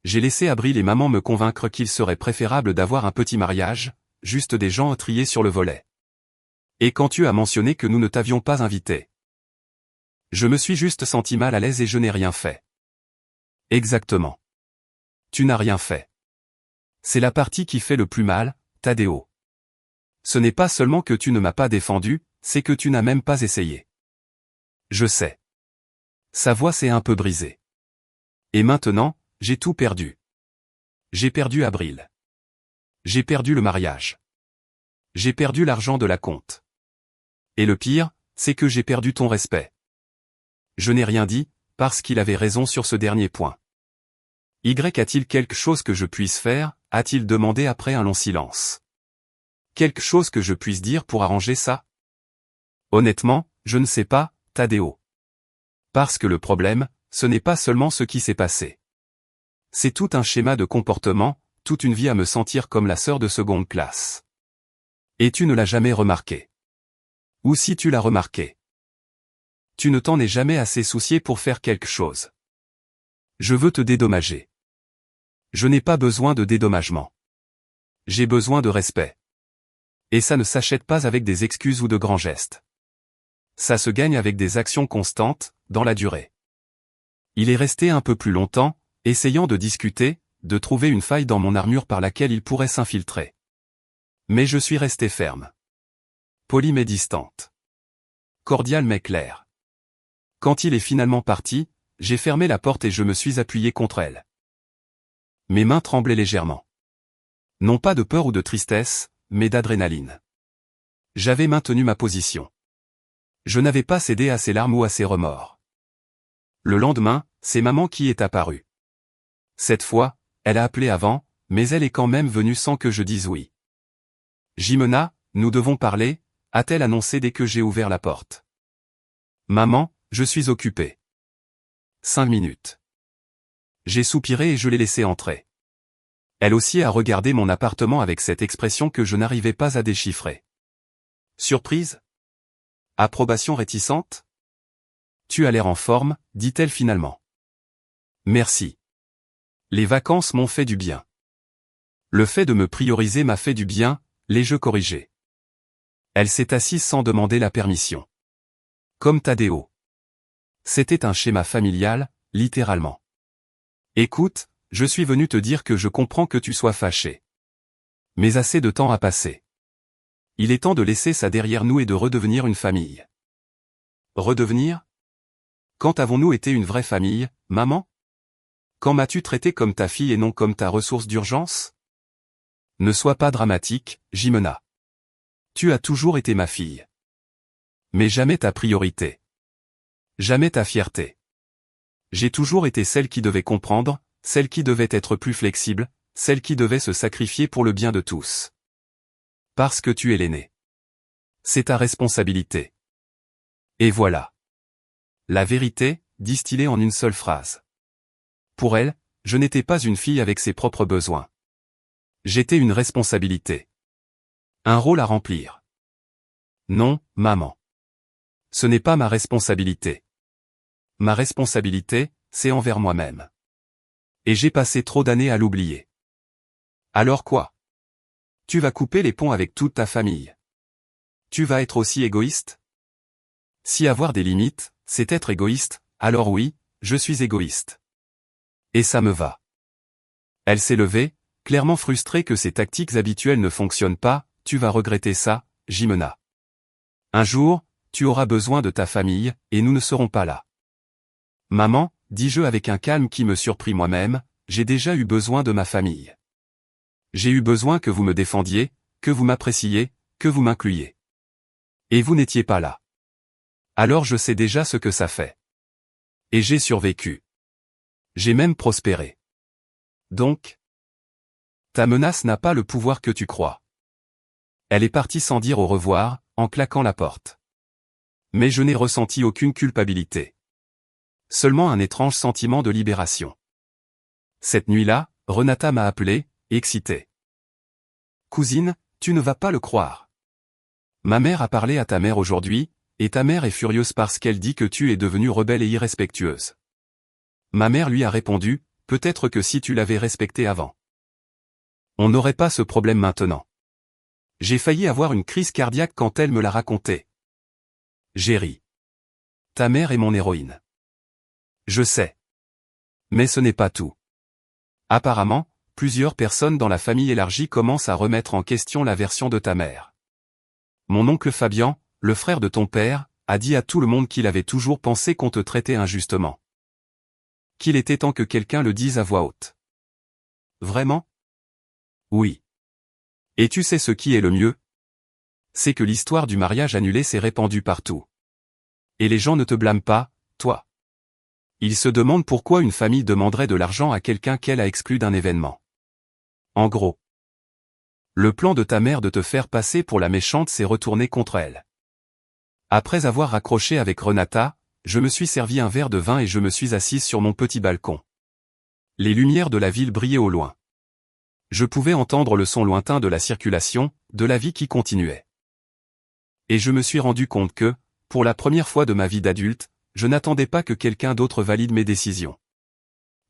J'ai laissé Abril et maman me convaincre qu'il serait préférable d'avoir un petit mariage, juste des gens triés sur le volet. Et quand tu as mentionné que nous ne t'avions pas invité, je me suis juste senti mal à l'aise et je n'ai rien fait. Exactement. Tu n'as rien fait. C'est la partie qui fait le plus mal, Tadeo. Ce n'est pas seulement que tu ne m'as pas défendu, c'est que tu n'as même pas essayé. Je sais. Sa voix s'est un peu brisée. Et maintenant, j'ai tout perdu. J'ai perdu Abril. J'ai perdu le mariage. J'ai perdu l'argent de la compte. Et le pire, c'est que j'ai perdu ton respect. Je n'ai rien dit, parce qu'il avait raison sur ce dernier point. Y a-t-il quelque chose que je puisse faire, a-t-il demandé après un long silence. Quelque chose que je puisse dire pour arranger ça? Honnêtement, je ne sais pas, Tadeo. Parce que le problème, ce n'est pas seulement ce qui s'est passé. C'est tout un schéma de comportement, toute une vie à me sentir comme la sœur de seconde classe. Et tu ne l'as jamais remarqué. Ou si tu l'as remarqué. Tu ne t'en es jamais assez soucié pour faire quelque chose. Je veux te dédommager. Je n'ai pas besoin de dédommagement. J'ai besoin de respect. Et ça ne s'achète pas avec des excuses ou de grands gestes. Ça se gagne avec des actions constantes, dans la durée. Il est resté un peu plus longtemps, essayant de discuter, de trouver une faille dans mon armure par laquelle il pourrait s'infiltrer. Mais je suis resté ferme. Poli mais distante. Cordial mais clair. Quand il est finalement parti, j'ai fermé la porte et je me suis appuyé contre elle. Mes mains tremblaient légèrement. Non pas de peur ou de tristesse, mais d'adrénaline. J'avais maintenu ma position. Je n'avais pas cédé à ses larmes ou à ses remords. Le lendemain, c'est maman qui est apparue. Cette fois, elle a appelé avant, mais elle est quand même venue sans que je dise oui. Jimena, nous devons parler, a-t-elle annoncé dès que j'ai ouvert la porte. Maman, je suis occupée. 5 minutes. J'ai soupiré et je l'ai laissée entrer. Elle aussi a regardé mon appartement avec cette expression que je n'arrivais pas à déchiffrer. Surprise? Approbation réticente? Tu as l'air en forme, dit-elle finalement. Merci. Les vacances m'ont fait du bien. Le fait de me prioriser m'a fait du bien, les jeux corrigés. Elle s'est assise sans demander la permission. Comme Tadeo. C'était un schéma familial, littéralement. Écoute, je suis venu te dire que je comprends que tu sois fâché. Mais assez de temps a passé. Il est temps de laisser ça derrière nous et de redevenir une famille. Redevenir? Quand avons-nous été une vraie famille, maman? Quand m'as-tu traité comme ta fille et non comme ta ressource d'urgence? Ne sois pas dramatique, Jimena. Tu as toujours été ma fille. Mais jamais ta priorité. Jamais ta fierté. J'ai toujours été celle qui devait comprendre, celle qui devait être plus flexible, celle qui devait se sacrifier pour le bien de tous. Parce que tu es l'aîné. C'est ta responsabilité. Et voilà. La vérité, distillée en une seule phrase. Pour elle, je n'étais pas une fille avec ses propres besoins. J'étais une responsabilité. Un rôle à remplir. Non, maman. Ce n'est pas ma responsabilité. Ma responsabilité, c'est envers moi-même. Et j'ai passé trop d'années à l'oublier. Alors quoi? Tu vas couper les ponts avec toute ta famille. Tu vas être aussi égoïste? Si avoir des limites, c'est être égoïste, alors oui, je suis égoïste. Et ça me va. Elle s'est levée, clairement frustrée que ses tactiques habituelles ne fonctionnent pas, tu vas regretter ça, Jimena. Un jour, tu auras besoin de ta famille, et nous ne serons pas là. Maman, dis-je avec un calme qui me surprit moi-même, j'ai déjà eu besoin de ma famille. J'ai eu besoin que vous me défendiez, que vous m'appréciiez, que vous m'incluiez. Et vous n'étiez pas là. Alors je sais déjà ce que ça fait. Et j'ai survécu. J'ai même prospéré. Donc, Ta menace n'a pas le pouvoir que tu crois. Elle est partie sans dire au revoir, en claquant la porte. Mais je n'ai ressenti aucune culpabilité. Seulement un étrange sentiment de libération. Cette nuit-là, Renata m'a appelé, excitée. Cousine, tu ne vas pas le croire. Ma mère a parlé à ta mère aujourd'hui, et ta mère est furieuse parce qu'elle dit que tu es devenue rebelle et irrespectueuse. Ma mère lui a répondu, peut-être que si tu l'avais respectée avant. On n'aurait pas ce problème maintenant. J'ai failli avoir une crise cardiaque quand elle me l'a raconté. J'ai ri. Ta mère est mon héroïne. Je sais. Mais ce n'est pas tout. Apparemment, plusieurs personnes dans la famille élargie commencent à remettre en question la version de ta mère. Mon oncle Fabian, le frère de ton père, a dit à tout le monde qu'il avait toujours pensé qu'on te traitait injustement. Qu'il était temps que quelqu'un le dise à voix haute. Vraiment? Oui. Et tu sais ce qui est le mieux? C'est que l'histoire du mariage annulé s'est répandue partout. Et les gens ne te blâment pas, toi. Ils se demandent pourquoi une famille demanderait de l'argent à quelqu'un qu'elle a exclu d'un événement. En gros, le plan de ta mère de te faire passer pour la méchante s'est retourné contre elle. Après avoir raccroché avec Renata, je me suis servi un verre de vin et je me suis assise sur mon petit balcon. Les lumières de la ville brillaient au loin. Je pouvais entendre le son lointain de la circulation, de la vie qui continuait. Et je me suis rendu compte que, pour la première fois de ma vie d'adulte, je n'attendais pas que quelqu'un d'autre valide mes décisions.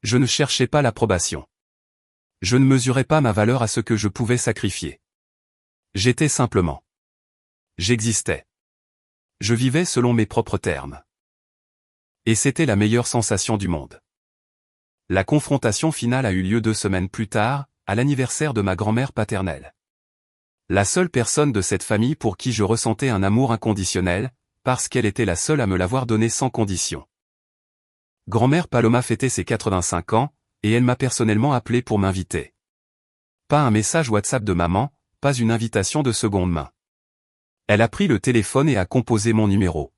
Je ne cherchais pas l'approbation. Je ne mesurais pas ma valeur à ce que je pouvais sacrifier. J'étais simplement. J'existais. Je vivais selon mes propres termes. Et c'était la meilleure sensation du monde. La confrontation finale a eu lieu 2 semaines plus tard, à l'anniversaire de ma grand-mère paternelle. La seule personne de cette famille pour qui je ressentais un amour inconditionnel, parce qu'elle était la seule à me l'avoir donné sans condition. Grand-mère Paloma fêtait ses 85 ans, et elle m'a personnellement appelé pour m'inviter. Pas un message WhatsApp de maman, pas une invitation de seconde main. Elle a pris le téléphone et a composé mon numéro.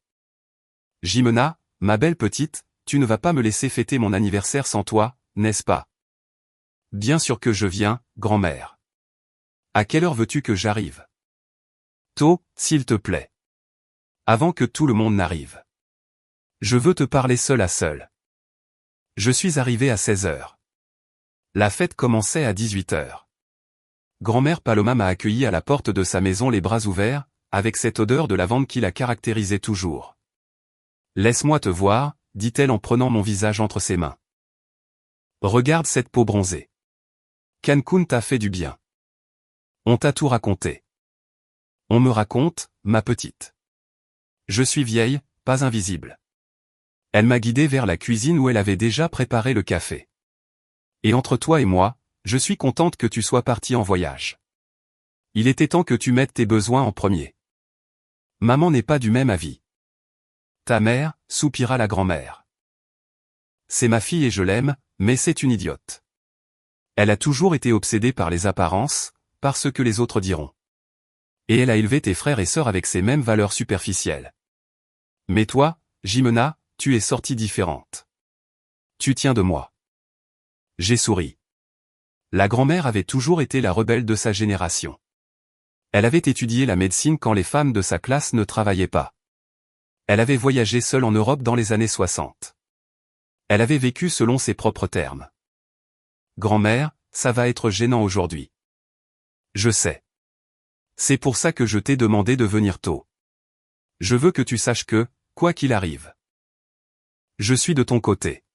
Jimena, ma belle petite, tu ne vas pas me laisser fêter mon anniversaire sans toi, n'est-ce pas? Bien sûr que je viens, grand-mère. À quelle heure veux-tu que j'arrive? Tôt, s'il te plaît. Avant que tout le monde n'arrive. Je veux te parler seul à seul. Je suis arrivé à 16 heures. La fête commençait à 18 heures. Grand-mère Paloma m'a accueilli à la porte de sa maison les bras ouverts, avec cette odeur de lavande qui la caractérisait toujours. Laisse-moi te voir, dit-elle en prenant mon visage entre ses mains. Regarde cette peau bronzée. Cancun t'a fait du bien. On t'a tout raconté. On me raconte, ma petite. Je suis vieille, pas invisible. Elle m'a guidé vers la cuisine où elle avait déjà préparé le café. Et entre toi et moi, je suis contente que tu sois partie en voyage. Il était temps que tu mettes tes besoins en premier. Maman n'est pas du même avis. Ta mère, soupira la grand-mère. C'est ma fille et je l'aime, mais c'est une idiote. Elle a toujours été obsédée par les apparences, par ce que les autres diront. Et elle a élevé tes frères et sœurs avec ces mêmes valeurs superficielles. Mais toi, Jimena, tu es sortie différente. Tu tiens de moi. J'ai souri. La grand-mère avait toujours été la rebelle de sa génération. Elle avait étudié la médecine quand les femmes de sa classe ne travaillaient pas. Elle avait voyagé seule en Europe dans les années 60. Elle avait vécu selon ses propres termes. Grand-mère, ça va être gênant aujourd'hui. Je sais. C'est pour ça que je t'ai demandé de venir tôt. Je veux que tu saches que, quoi qu'il arrive, je suis de ton côté.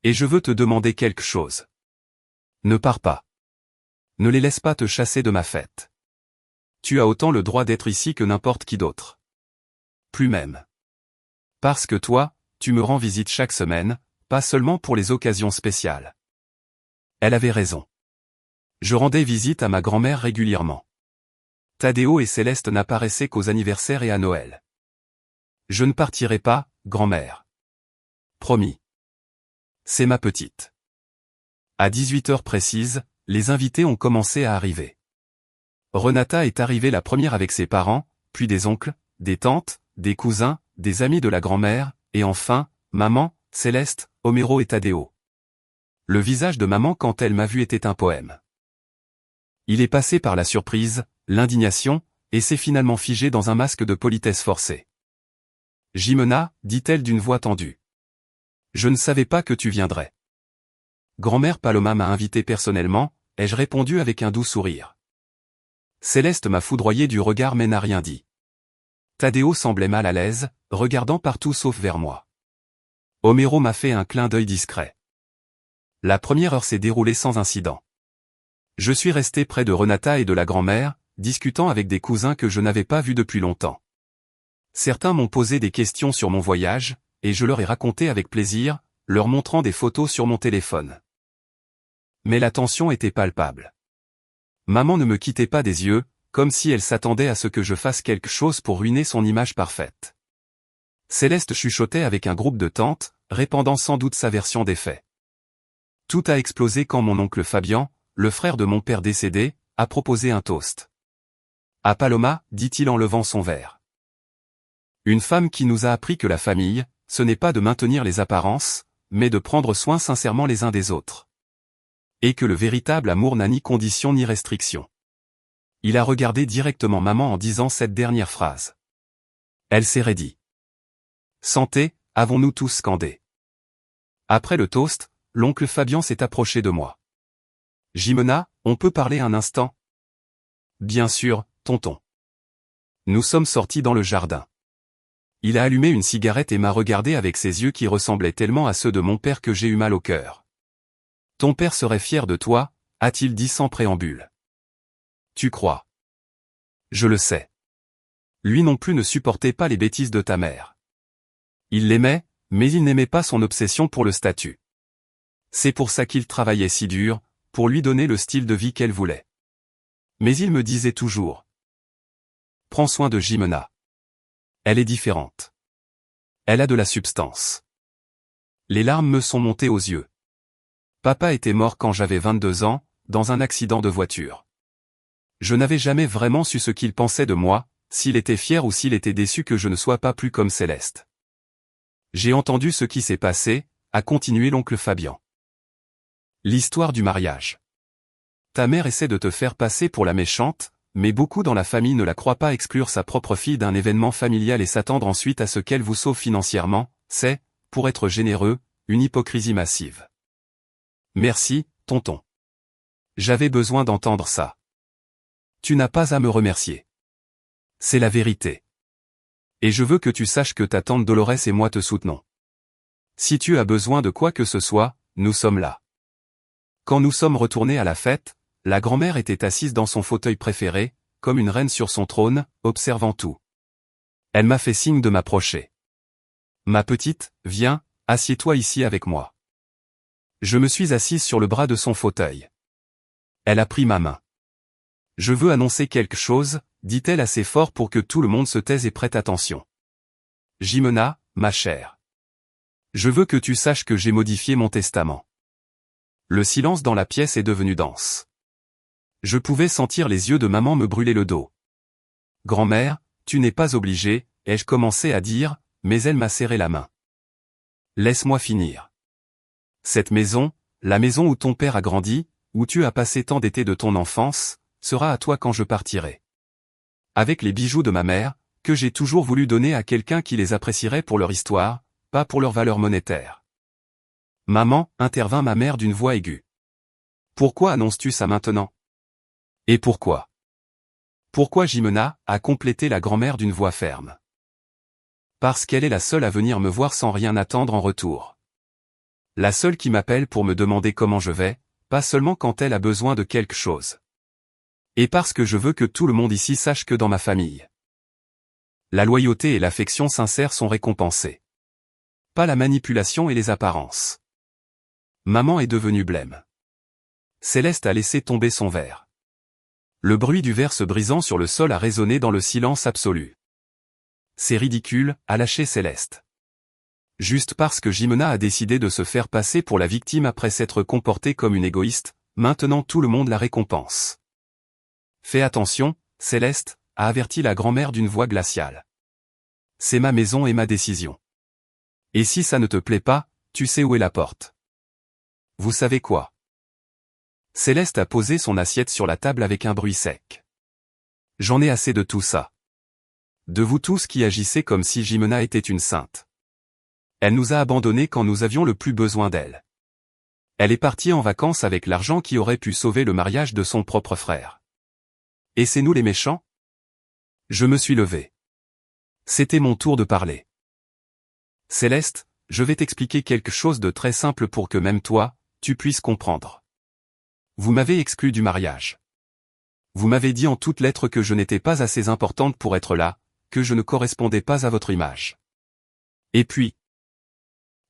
Et je veux te demander quelque chose. Ne pars pas. Ne les laisse pas te chasser de ma fête. Tu as autant le droit d'être ici que n'importe qui d'autre. Plus même. Parce que toi, tu me rends visite chaque semaine, pas seulement pour les occasions spéciales. Elle avait raison. Je rendais visite à ma grand-mère régulièrement. Tadéo et Céleste n'apparaissaient qu'aux anniversaires et à Noël. Je ne partirai pas, grand-mère. Promis. C'est ma petite. À 18 heures précises, les invités ont commencé à arriver. Renata est arrivée la première avec ses parents, puis des oncles, des tantes, des cousins, des amis de la grand-mère, et enfin, maman, Céleste, Homero et Tadéo. Le visage de maman quand elle m'a vu était un poème. Il est passé par la surprise, l'indignation, et s'est finalement figé dans un masque de politesse forcée. Jimena, dit-elle d'une voix tendue. Je ne savais pas que tu viendrais. Grand-mère Paloma m'a invité personnellement, ai-je répondu avec un doux sourire. Céleste m'a foudroyé du regard mais n'a rien dit. Tadeo semblait mal à l'aise, regardant partout sauf vers moi. Homero m'a fait un clin d'œil discret. La première heure s'est déroulée sans incident. Je suis resté près de Renata et de la grand-mère, discutant avec des cousins que je n'avais pas vus depuis longtemps. Certains m'ont posé des questions sur mon voyage, et je leur ai raconté avec plaisir, leur montrant des photos sur mon téléphone. Mais la tension était palpable. Maman ne me quittait pas des yeux, comme si elle s'attendait à ce que je fasse quelque chose pour ruiner son image parfaite. Céleste chuchotait avec un groupe de tantes, répandant sans doute sa version des faits. Tout a explosé quand mon oncle Fabian, le frère de mon père décédé, a proposé un toast. À Paloma, dit-il en levant son verre. Une femme qui nous a appris que la famille, ce n'est pas de maintenir les apparences, mais de prendre soin sincèrement les uns des autres. Et que le véritable amour n'a ni condition ni restriction. Il a regardé directement maman en disant cette dernière phrase. Elle s'est raidie. Santé, avons-nous tous scandé. Après le toast, l'oncle Fabian s'est approché de moi. Jimena, on peut parler un instant? Bien sûr, tonton. Nous sommes sortis dans le jardin. Il a allumé une cigarette et m'a regardé avec ses yeux qui ressemblaient tellement à ceux de mon père que j'ai eu mal au cœur. Ton père serait fier de toi, a-t-il dit sans préambule. Tu crois? Je le sais. Lui non plus ne supportait pas les bêtises de ta mère. Il l'aimait, mais il n'aimait pas son obsession pour le statut. C'est pour ça qu'il travaillait si dur, pour lui donner le style de vie qu'elle voulait. Mais il me disait toujours. Prends soin de Jimena. Elle est différente. Elle a de la substance. Les larmes me sont montées aux yeux. Papa était mort quand j'avais 22 ans, dans un accident de voiture. Je n'avais jamais vraiment su ce qu'il pensait de moi, s'il était fier ou s'il était déçu que je ne sois pas plus comme Céleste. J'ai entendu ce qui s'est passé, a continué l'oncle Fabian. L'histoire du mariage. Ta mère essaie de te faire passer pour la méchante, mais beaucoup dans la famille ne la croient pas exclure sa propre fille d'un événement familial et s'attendre ensuite à ce qu'elle vous sauve financièrement, c'est, pour être généreux, une hypocrisie massive. Merci, tonton. J'avais besoin d'entendre ça. Tu n'as pas à me remercier. C'est la vérité. Et je veux que tu saches que ta tante Dolores et moi te soutenons. Si tu as besoin de quoi que ce soit, nous sommes là. Quand nous sommes retournés à la fête, la grand-mère était assise dans son fauteuil préféré, comme une reine sur son trône, observant tout. Elle m'a fait signe de m'approcher. Ma petite, viens, assieds-toi ici avec moi. Je me suis assise sur le bras de son fauteuil. Elle a pris ma main. Je veux annoncer quelque chose, dit-elle assez fort pour que tout le monde se taise et prête attention. Jimena, ma chère. Je veux que tu saches que j'ai modifié mon testament. Le silence dans la pièce est devenu dense. Je pouvais sentir les yeux de maman me brûler le dos. Grand-mère, tu n'es pas obligée, ai-je commencé à dire, mais elle m'a serré la main. Laisse-moi finir. Cette maison, la maison où ton père a grandi, où tu as passé tant d'étés de ton enfance, sera à toi quand je partirai. Avec les bijoux de ma mère, que j'ai toujours voulu donner à quelqu'un qui les apprécierait pour leur histoire, pas pour leur valeur monétaire. Maman, intervint ma mère d'une voix aiguë. Pourquoi annonces-tu ça maintenant? Et pourquoi? Pourquoi Jimena, a complété la grand-mère d'une voix ferme. Parce qu'elle est la seule à venir me voir sans rien attendre en retour. La seule qui m'appelle pour me demander comment je vais, pas seulement quand elle a besoin de quelque chose. Et parce que je veux que tout le monde ici sache que dans ma famille, la loyauté et l'affection sincère sont récompensées. Pas la manipulation et les apparences. Maman est devenue blême. Céleste a laissé tomber son verre. Le bruit du verre se brisant sur le sol a résonné dans le silence absolu. C'est ridicule, a lâché Céleste. Juste parce que Jimena a décidé de se faire passer pour la victime après s'être comportée comme une égoïste, maintenant tout le monde la récompense. Fais attention, Céleste, a averti la grand-mère d'une voix glaciale. C'est ma maison et ma décision. Et si ça ne te plaît pas, tu sais où est la porte. Vous savez quoi? Céleste a posé son assiette sur la table avec un bruit sec. J'en ai assez de tout ça. De vous tous qui agissez comme si Jimena était une sainte. Elle nous a abandonnés quand nous avions le plus besoin d'elle. Elle est partie en vacances avec l'argent qui aurait pu sauver le mariage de son propre frère. Et c'est nous les méchants? Je me suis levé. C'était mon tour de parler. Céleste, je vais t'expliquer quelque chose de très simple pour que même toi, tu puisses comprendre. Vous m'avez exclu du mariage. Vous m'avez dit en toutes lettres que je n'étais pas assez importante pour être là, que je ne correspondais pas à votre image. Et puis,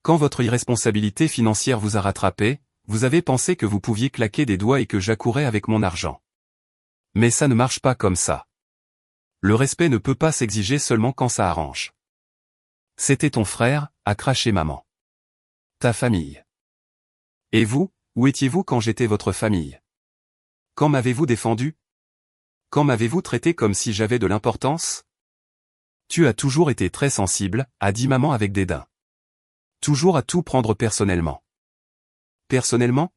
quand votre irresponsabilité financière vous a rattrapé, vous avez pensé que vous pouviez claquer des doigts et que j'accourais avec mon argent. Mais ça ne marche pas comme ça. Le respect ne peut pas s'exiger seulement quand ça arrange. C'était ton frère, a craché maman. Ta famille. Et vous, où étiez-vous quand j'étais votre famille? Quand m'avez-vous défendu? Quand m'avez-vous traité comme si j'avais de l'importance? Tu as toujours été très sensible, a dit maman avec dédain. Toujours à tout prendre personnellement. Personnellement?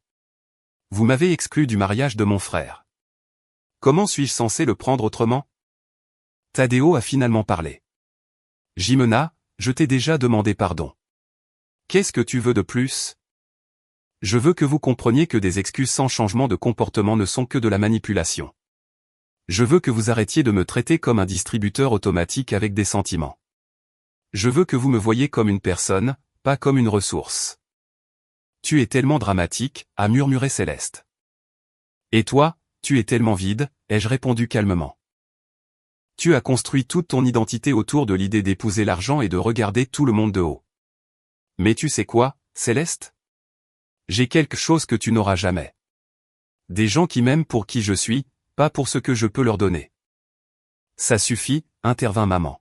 Vous m'avez exclu du mariage de mon frère. Comment suis-je censé le prendre autrement? Tadeo a finalement parlé. Jimena, je t'ai déjà demandé pardon. Qu'est-ce que tu veux de plus? Je veux que vous compreniez que des excuses sans changement de comportement ne sont que de la manipulation. Je veux que vous arrêtiez de me traiter comme un distributeur automatique avec des sentiments. Je veux que vous me voyiez comme une personne, pas comme une ressource. Tu es tellement dramatique, a murmuré Céleste. Et toi, tu es tellement vide, ai-je répondu calmement. Tu as construit toute ton identité autour de l'idée d'épouser l'argent et de regarder tout le monde de haut. Mais tu sais quoi, Céleste? J'ai quelque chose que tu n'auras jamais. Des gens qui m'aiment pour qui je suis, pas pour ce que je peux leur donner. Ça suffit, intervint maman.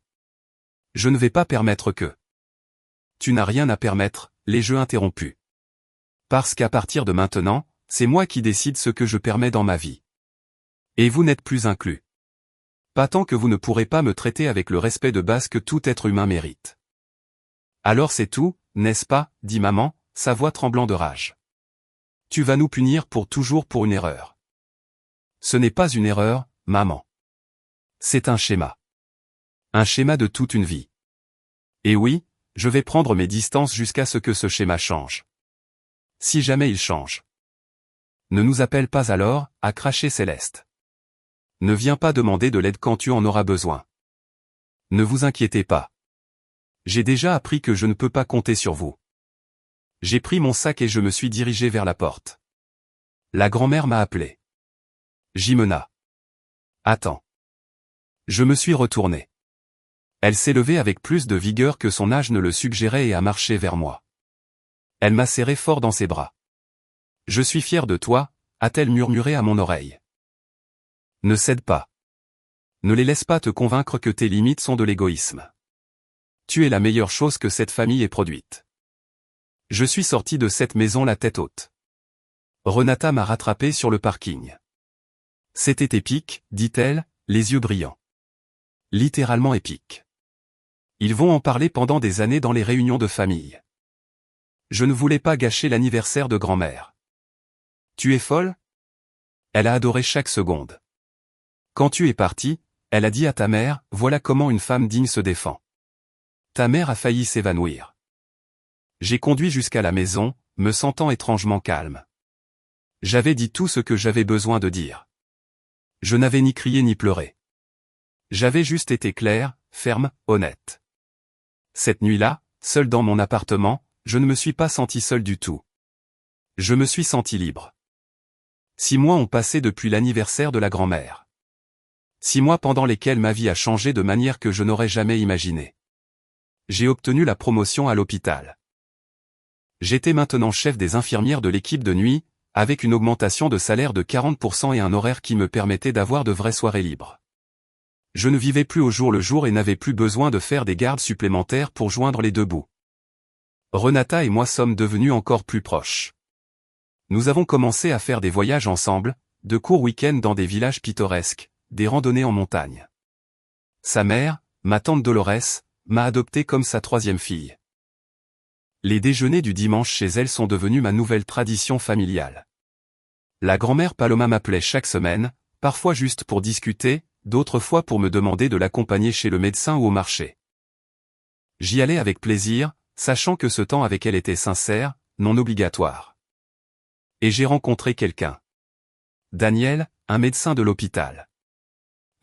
Je ne vais pas permettre que. Tu n'as rien à permettre, les jeux interrompus. Parce qu'à partir de maintenant, c'est moi qui décide ce que je permets dans ma vie. Et vous n'êtes plus inclus. Pas tant que vous ne pourrez pas me traiter avec le respect de base que tout être humain mérite. Alors c'est tout, n'est-ce pas, dit maman, sa voix tremblant de rage. Tu vas nous punir pour toujours pour une erreur. Ce n'est pas une erreur, maman. C'est un schéma. Un schéma de toute une vie. Et oui, je vais prendre mes distances jusqu'à ce que ce schéma change. Si jamais il change. Ne nous appelle pas alors, a craché Céleste. Ne viens pas demander de l'aide quand tu en auras besoin. Ne vous inquiétez pas. J'ai déjà appris que je ne peux pas compter sur vous. J'ai pris mon sac et je me suis dirigé vers la porte. La grand-mère m'a appelé. Jimena. Attends. Je me suis retourné. Elle s'est levée avec plus de vigueur que son âge ne le suggérait et a marché vers moi. Elle m'a serré fort dans ses bras. Je suis fier de toi, a-t-elle murmuré à mon oreille. Ne cède pas. Ne les laisse pas te convaincre que tes limites sont de l'égoïsme. Tu es la meilleure chose que cette famille ait produite. Je suis sorti de cette maison la tête haute. Renata m'a rattrapé sur le parking. C'était épique, dit-elle, les yeux brillants. Littéralement épique. Ils vont en parler pendant des années dans les réunions de famille. Je ne voulais pas gâcher l'anniversaire de grand-mère. Tu es folle? Elle a adoré chaque seconde. Quand tu es parti, elle a dit à ta mère, voilà comment une femme digne se défend. Ta mère a failli s'évanouir. J'ai conduit jusqu'à la maison, me sentant étrangement calme. J'avais dit tout ce que j'avais besoin de dire. Je n'avais ni crié ni pleuré. J'avais juste été clair, ferme, honnête. Cette nuit-là, seul dans mon appartement, je ne me suis pas senti seul du tout. Je me suis senti libre. 6 mois ont passé depuis l'anniversaire de la grand-mère. 6 mois pendant lesquels ma vie a changé de manière que je n'aurais jamais imaginée. J'ai obtenu la promotion à l'hôpital. J'étais maintenant chef des infirmières de l'équipe de nuit, avec une augmentation de salaire de 40% et un horaire qui me permettait d'avoir de vraies soirées libres. Je ne vivais plus au jour le jour et n'avais plus besoin de faire des gardes supplémentaires pour joindre les deux bouts. Renata et moi sommes devenus encore plus proches. Nous avons commencé à faire des voyages ensemble, de courts week-ends dans des villages pittoresques, des randonnées en montagne. Sa mère, ma tante Dolores, m'a adopté comme sa 3e fille. Les déjeuners du dimanche chez elle sont devenus ma nouvelle tradition familiale. La grand-mère Paloma m'appelait chaque semaine, parfois juste pour discuter, d'autres fois pour me demander de l'accompagner chez le médecin ou au marché. J'y allais avec plaisir, sachant que ce temps avec elle était sincère, non obligatoire. Et j'ai rencontré quelqu'un. Daniel, un médecin de l'hôpital.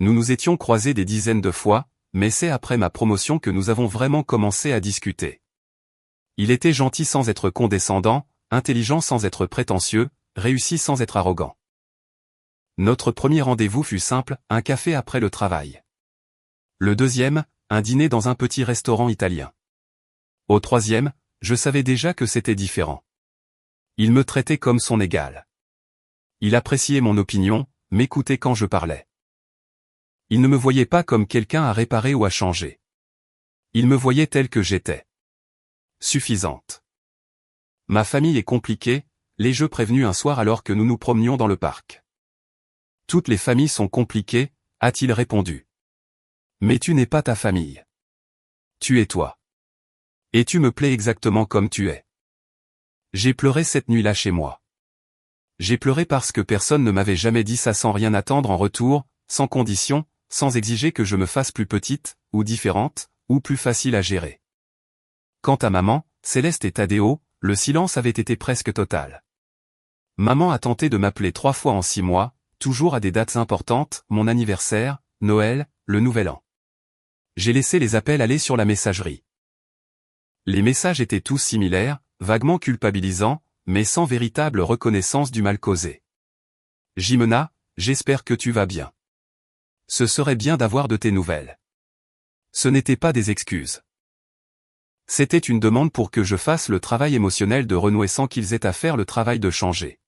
Nous nous étions croisés des dizaines de fois, mais c'est après ma promotion que nous avons vraiment commencé à discuter. Il était gentil sans être condescendant, intelligent sans être prétentieux, réussi sans être arrogant. Notre premier rendez-vous fut simple, un café après le travail. Le deuxième, un dîner dans un petit restaurant italien. Au troisième, je savais déjà que c'était différent. Il me traitait comme son égal. Il appréciait mon opinion, m'écoutait quand je parlais. Il ne me voyait pas comme quelqu'un à réparer ou à changer. Il me voyait tel que j'étais. Suffisante. Ma famille est compliquée, les jeux prévenus un soir alors que nous nous promenions dans le parc. Toutes les familles sont compliquées, a-t-il répondu. Mais tu n'es pas ta famille. Tu es toi. Et tu me plais exactement comme tu es. J'ai pleuré cette nuit-là chez moi. J'ai pleuré parce que personne ne m'avait jamais dit ça sans rien attendre en retour, sans condition, sans exiger que je me fasse plus petite, ou différente, ou plus facile à gérer. Quant à maman, Céleste et Tadeo, le silence avait été presque total. Maman a tenté de m'appeler 3 fois en 6 mois, toujours à des dates importantes, mon anniversaire, Noël, le Nouvel An. J'ai laissé les appels aller sur la messagerie. Les messages étaient tous similaires, vaguement culpabilisants, mais sans véritable reconnaissance du mal causé. Jimena, j'espère que tu vas bien. Ce serait bien d'avoir de tes nouvelles. Ce n'étaient pas des excuses. C'était une demande pour que je fasse le travail émotionnel de renouer sans qu'ils aient à faire le travail de changer.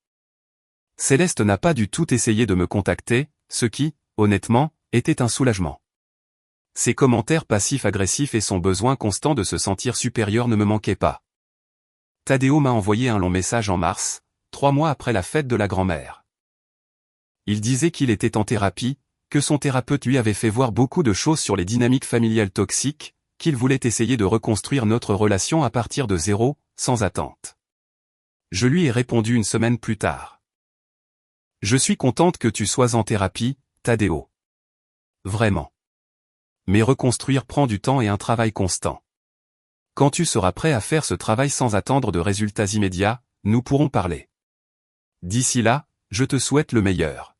Céleste n'a pas du tout essayé de me contacter, ce qui, honnêtement, était un soulagement. Ses commentaires passifs-agressifs et son besoin constant de se sentir supérieur ne me manquaient pas. Tadeo m'a envoyé un long message en mars, 3 mois après la fête de la grand-mère. Il disait qu'il était en thérapie, que son thérapeute lui avait fait voir beaucoup de choses sur les dynamiques familiales toxiques, qu'il voulait essayer de reconstruire notre relation à partir de zéro, sans attente. Je lui ai répondu une semaine plus tard. Je suis contente que tu sois en thérapie, Tadeo. Vraiment. Mais reconstruire prend du temps et un travail constant. Quand tu seras prêt à faire ce travail sans attendre de résultats immédiats, nous pourrons parler. D'ici là, je te souhaite le meilleur.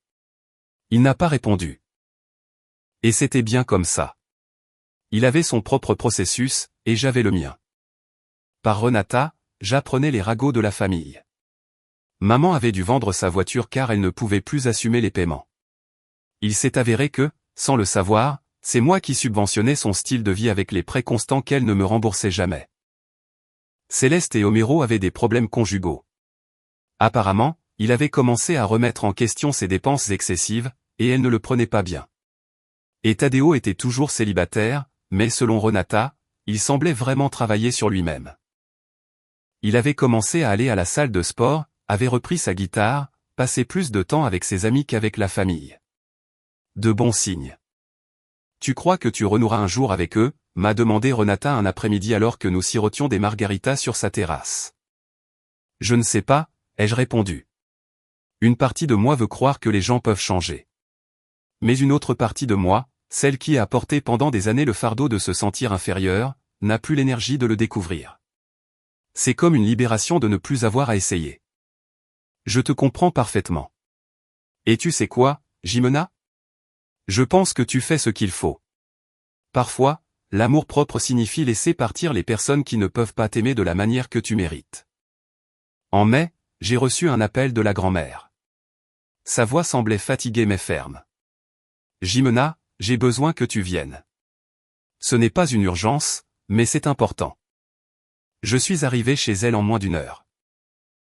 Il n'a pas répondu. Et c'était bien comme ça. Il avait son propre processus, et j'avais le mien. Par Renata, j'apprenais les ragots de la famille. Maman avait dû vendre sa voiture car elle ne pouvait plus assumer les paiements. Il s'est avéré que, sans le savoir, c'est moi qui subventionnais son style de vie avec les prêts constants qu'elle ne me remboursait jamais. Céleste et Homero avaient des problèmes conjugaux. Apparemment, il avait commencé à remettre en question ses dépenses excessives, et elle ne le prenait pas bien. Et Tadeo était toujours célibataire, mais selon Renata, il semblait vraiment travailler sur lui-même. Il avait commencé à aller à la salle de sport, avait repris sa guitare, passé plus de temps avec ses amis qu'avec la famille. De bons signes. Tu crois que tu renoueras un jour avec eux, m'a demandé Renata un après-midi alors que nous sirotions des margaritas sur sa terrasse. Je ne sais pas, ai-je répondu. Une partie de moi veut croire que les gens peuvent changer. Mais une autre partie de moi, celle qui a porté pendant des années le fardeau de se sentir inférieur, n'a plus l'énergie de le découvrir. C'est comme une libération de ne plus avoir à essayer. Je te comprends parfaitement. Et tu sais quoi, Jimena? Je pense que tu fais ce qu'il faut. Parfois, l'amour-propre signifie laisser partir les personnes qui ne peuvent pas t'aimer de la manière que tu mérites. En mai, j'ai reçu un appel de la grand-mère. Sa voix semblait fatiguée mais ferme. Jimena, j'ai besoin que tu viennes. Ce n'est pas une urgence, mais c'est important. Je suis arrivé chez elle en moins d'1 heure.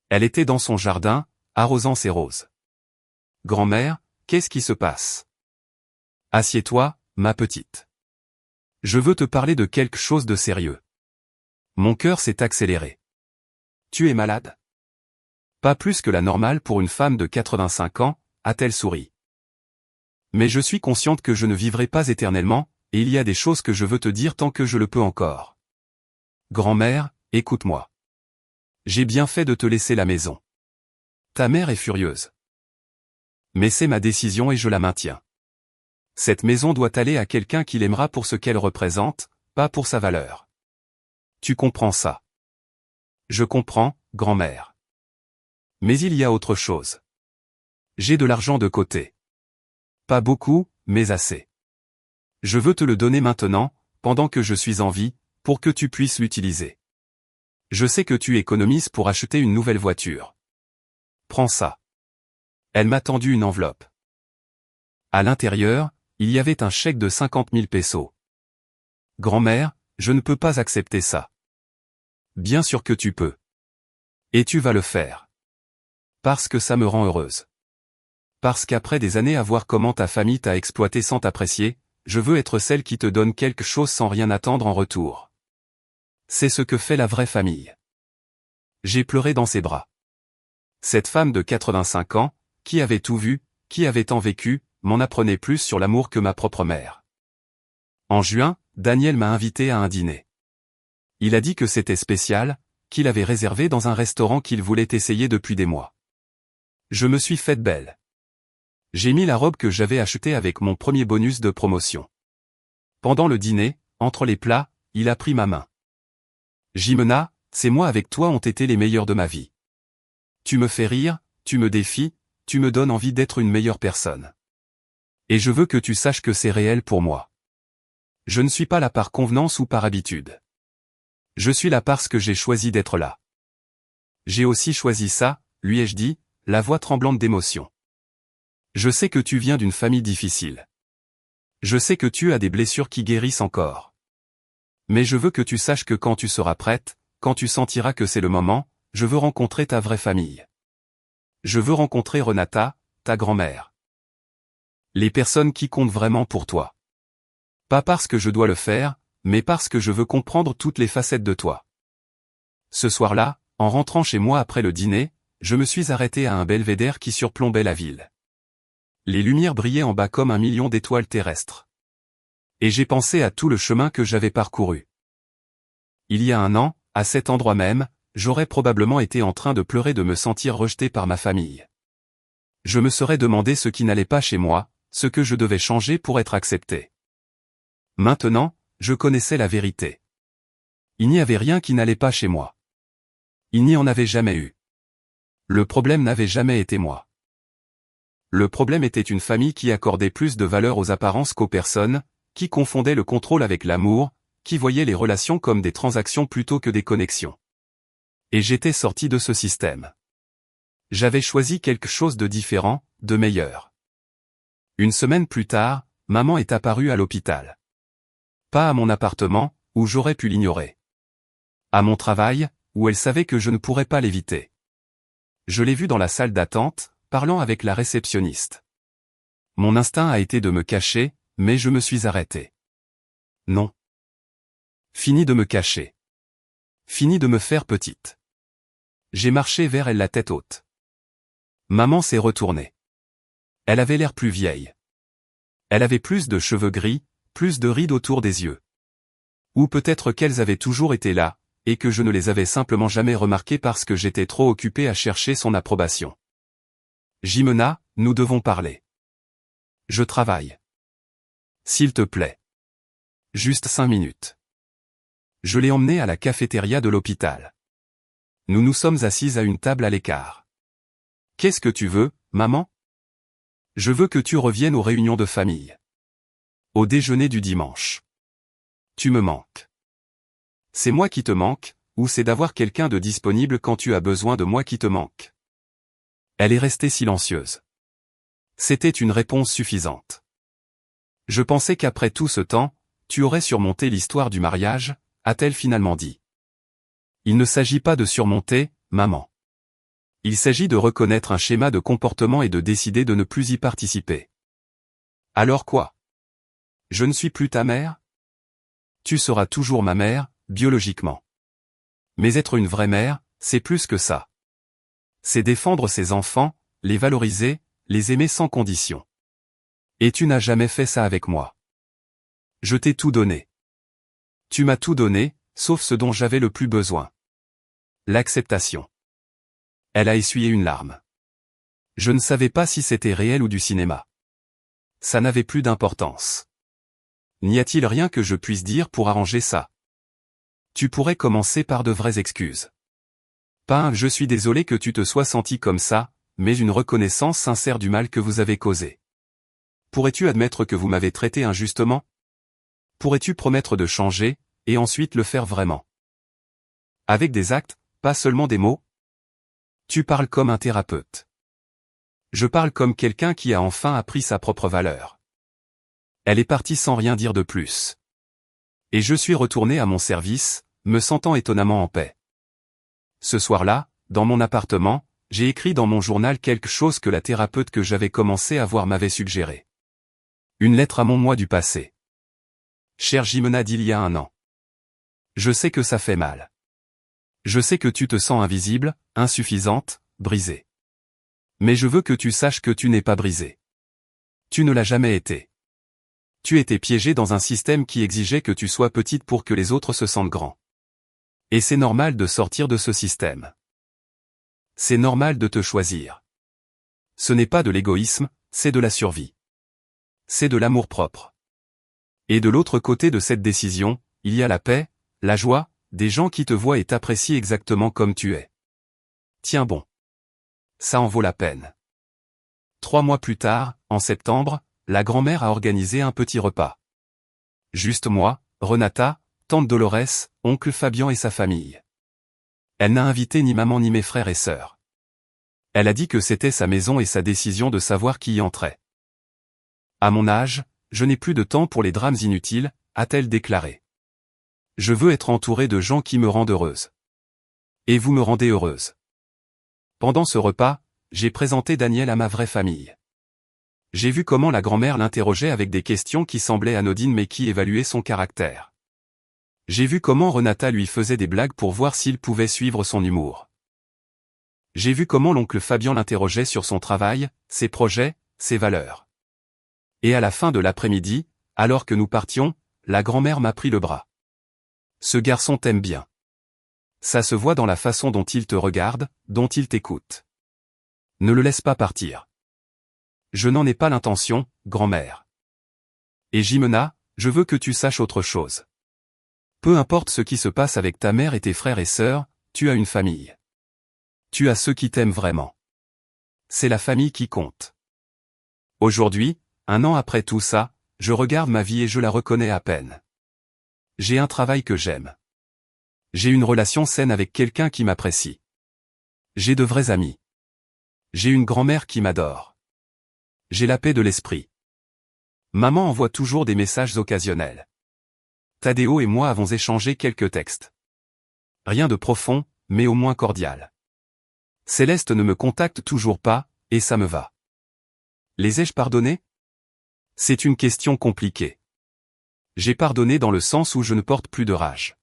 Elle était dans son jardin, arrosant ses roses. Grand-mère, qu'est-ce qui se passe? Assieds-toi, ma petite. Je veux te parler de quelque chose de sérieux. Mon cœur s'est accéléré. Tu es malade? Pas plus que la normale pour une femme de 85 ans, a-t-elle souri. Mais je suis consciente que je ne vivrai pas éternellement, et il y a des choses que je veux te dire tant que je le peux encore. Grand-mère, écoute-moi. J'ai bien fait de te laisser la maison. Ta mère est furieuse. Mais c'est ma décision et je la maintiens. Cette maison doit aller à quelqu'un qui l'aimera pour ce qu'elle représente, pas pour sa valeur. Tu comprends ça? Je comprends, grand-mère. Mais il y a autre chose. J'ai de l'argent de côté. Pas beaucoup, mais assez. Je veux te le donner maintenant, pendant que je suis en vie, pour que tu puisses l'utiliser. Je sais que tu économises pour acheter une nouvelle voiture. Prends ça. Elle m'a tendu une enveloppe. À l'intérieur, il y avait un chèque de 50 000 pesos. Grand-mère, je ne peux pas accepter ça. Bien sûr que tu peux. Et tu vas le faire. Parce que ça me rend heureuse. Parce qu'après des années à voir comment ta famille t'a exploité sans t'apprécier, je veux être celle qui te donne quelque chose sans rien attendre en retour. C'est ce que fait la vraie famille. J'ai pleuré dans ses bras. Cette femme de 85 ans, qui avait tout vu, qui avait tant vécu, m'en apprenait plus sur l'amour que ma propre mère. En juin, Daniel m'a invité à un dîner. Il a dit que c'était spécial, qu'il avait réservé dans un restaurant qu'il voulait essayer depuis des mois. Je me suis faite belle. J'ai mis la robe que j'avais achetée avec mon premier bonus de promotion. Pendant le dîner, entre les plats, il a pris ma main. Jimena, ces mois avec toi ont été les meilleurs de ma vie. Tu me fais rire, tu me défies, tu me donnes envie d'être une meilleure personne. Et je veux que tu saches que c'est réel pour moi. Je ne suis pas là par convenance ou par habitude. Je suis là parce que j'ai choisi d'être là. J'ai aussi choisi ça, lui ai-je dit, la voix tremblante d'émotion. Je sais que tu viens d'une famille difficile. Je sais que tu as des blessures qui guérissent encore. Mais je veux que tu saches que quand tu seras prête, quand tu sentiras que c'est le moment, je veux rencontrer ta vraie famille. Je veux rencontrer Renata, ta grand-mère. Les personnes qui comptent vraiment pour toi. Pas parce que je dois le faire, mais parce que je veux comprendre toutes les facettes de toi. Ce soir-là, en rentrant chez moi après le dîner, je me suis arrêté à un belvédère qui surplombait la ville. Les lumières brillaient en bas comme un million d'étoiles terrestres. Et j'ai pensé à tout le chemin que j'avais parcouru. Il y a un an, à cet endroit même, j'aurais probablement été en train de pleurer de me sentir rejeté par ma famille. Je me serais demandé ce qui n'allait pas chez moi, ce que je devais changer pour être accepté. Maintenant, je connaissais la vérité. Il n'y avait rien qui n'allait pas chez moi. Il n'y en avait jamais eu. Le problème n'avait jamais été moi. Le problème était une famille qui accordait plus de valeur aux apparences qu'aux personnes, qui confondait le contrôle avec l'amour, qui voyait les relations comme des transactions plutôt que des connexions. Et j'étais sorti de ce système. J'avais choisi quelque chose de différent, de meilleur. Une semaine plus tard, maman est apparue à l'hôpital. Pas à mon appartement, où j'aurais pu l'ignorer. À mon travail, où elle savait que je ne pourrais pas l'éviter. Je l'ai vue dans la salle d'attente, parlant avec la réceptionniste. Mon instinct a été de me cacher, mais je me suis arrêté. Non. Fini de me cacher. Fini de me faire petite. J'ai marché vers elle la tête haute. Maman s'est retournée. Elle avait l'air plus vieille. Elle avait plus de cheveux gris, plus de rides autour des yeux. Ou peut-être qu'elles avaient toujours été là, et que je ne les avais simplement jamais remarquées parce que j'étais trop occupé à chercher son approbation. Jimena, nous devons parler. Je travaille. S'il te plaît. Juste 5 minutes. Je l'ai emmenée à la cafétéria de l'hôpital. Nous nous sommes assises à une table à l'écart. Qu'est-ce que tu veux, maman? Je veux que tu reviennes aux réunions de famille. Au déjeuner du dimanche. Tu me manques. C'est moi qui te manque, ou c'est d'avoir quelqu'un de disponible quand tu as besoin de moi qui te manque? Elle est restée silencieuse. C'était une réponse suffisante. Je pensais qu'après tout ce temps, tu aurais surmonté l'histoire du mariage, a-t-elle finalement dit. Il ne s'agit pas de surmonter, maman. Il s'agit de reconnaître un schéma de comportement et de décider de ne plus y participer. Alors quoi? Je ne suis plus ta mère? Tu seras toujours ma mère, biologiquement. Mais être une vraie mère, c'est plus que ça. C'est défendre ses enfants, les valoriser, les aimer sans condition. Et tu n'as jamais fait ça avec moi. Je t'ai tout donné. Tu m'as tout donné, sauf ce dont j'avais le plus besoin. L'acceptation. Elle a essuyé une larme. Je ne savais pas si c'était réel ou du cinéma. Ça n'avait plus d'importance. N'y a-t-il rien que je puisse dire pour arranger ça? Tu pourrais commencer par de vraies excuses. Pas un « je suis désolé que tu te sois senti comme ça », mais une reconnaissance sincère du mal que vous avez causé. Pourrais-tu admettre que vous m'avez traité injustement? Pourrais-tu promettre de changer, et ensuite le faire vraiment? Avec des actes, pas seulement des mots? Tu parles comme un thérapeute. Je parle comme quelqu'un qui a enfin appris sa propre valeur. Elle est partie sans rien dire de plus. Et je suis retourné à mon service, me sentant étonnamment en paix. Ce soir-là, dans mon appartement, j'ai écrit dans mon journal quelque chose que la thérapeute que j'avais commencé à voir m'avait suggéré. Une lettre à mon moi du passé. Chère Jimena d'il y a un an. Je sais que ça fait mal. Je sais que tu te sens invisible, insuffisante, brisée. Mais je veux que tu saches que tu n'es pas brisée. Tu ne l'as jamais été. Tu étais piégée dans un système qui exigeait que tu sois petite pour que les autres se sentent grands. Et c'est normal de sortir de ce système. C'est normal de te choisir. Ce n'est pas de l'égoïsme, c'est de la survie. C'est de l'amour-propre. Et de l'autre côté de cette décision, il y a la paix, la joie, des gens qui te voient et t'apprécient exactement comme tu es. Tiens bon. Ça en vaut la peine. 3 mois plus tard, en septembre, la grand-mère a organisé un petit repas. Juste moi, Renata, tante Dolores, oncle Fabian et sa famille. Elle n'a invité ni maman ni mes frères et sœurs. Elle a dit que c'était sa maison et sa décision de savoir qui y entrait. À mon âge, je n'ai plus de temps pour les drames inutiles, a-t-elle déclaré. Je veux être entourée de gens qui me rendent heureuse. Et vous me rendez heureuse. Pendant ce repas, j'ai présenté Daniel à ma vraie famille. J'ai vu comment la grand-mère l'interrogeait avec des questions qui semblaient anodines mais qui évaluaient son caractère. J'ai vu comment Renata lui faisait des blagues pour voir s'il pouvait suivre son humour. J'ai vu comment l'oncle Fabian l'interrogeait sur son travail, ses projets, ses valeurs. Et à la fin de l'après-midi, alors que nous partions, la grand-mère m'a pris le bras. Ce garçon t'aime bien. Ça se voit dans la façon dont il te regarde, dont il t'écoute. Ne le laisse pas partir. Je n'en ai pas l'intention, grand-mère. Et Jimena, je veux que tu saches autre chose. Peu importe ce qui se passe avec ta mère et tes frères et sœurs, tu as une famille. Tu as ceux qui t'aiment vraiment. C'est la famille qui compte. Aujourd'hui, 1 an après tout ça, je regarde ma vie et je la reconnais à peine. J'ai un travail que j'aime. J'ai une relation saine avec quelqu'un qui m'apprécie. J'ai de vrais amis. J'ai une grand-mère qui m'adore. J'ai la paix de l'esprit. Maman envoie toujours des messages occasionnels. Tadeo et moi avons échangé quelques textes. Rien de profond, mais au moins cordial. Céleste ne me contacte toujours pas, et ça me va. Les ai-je pardonnés? C'est une question compliquée. J'ai pardonné dans le sens où je ne porte plus de rage.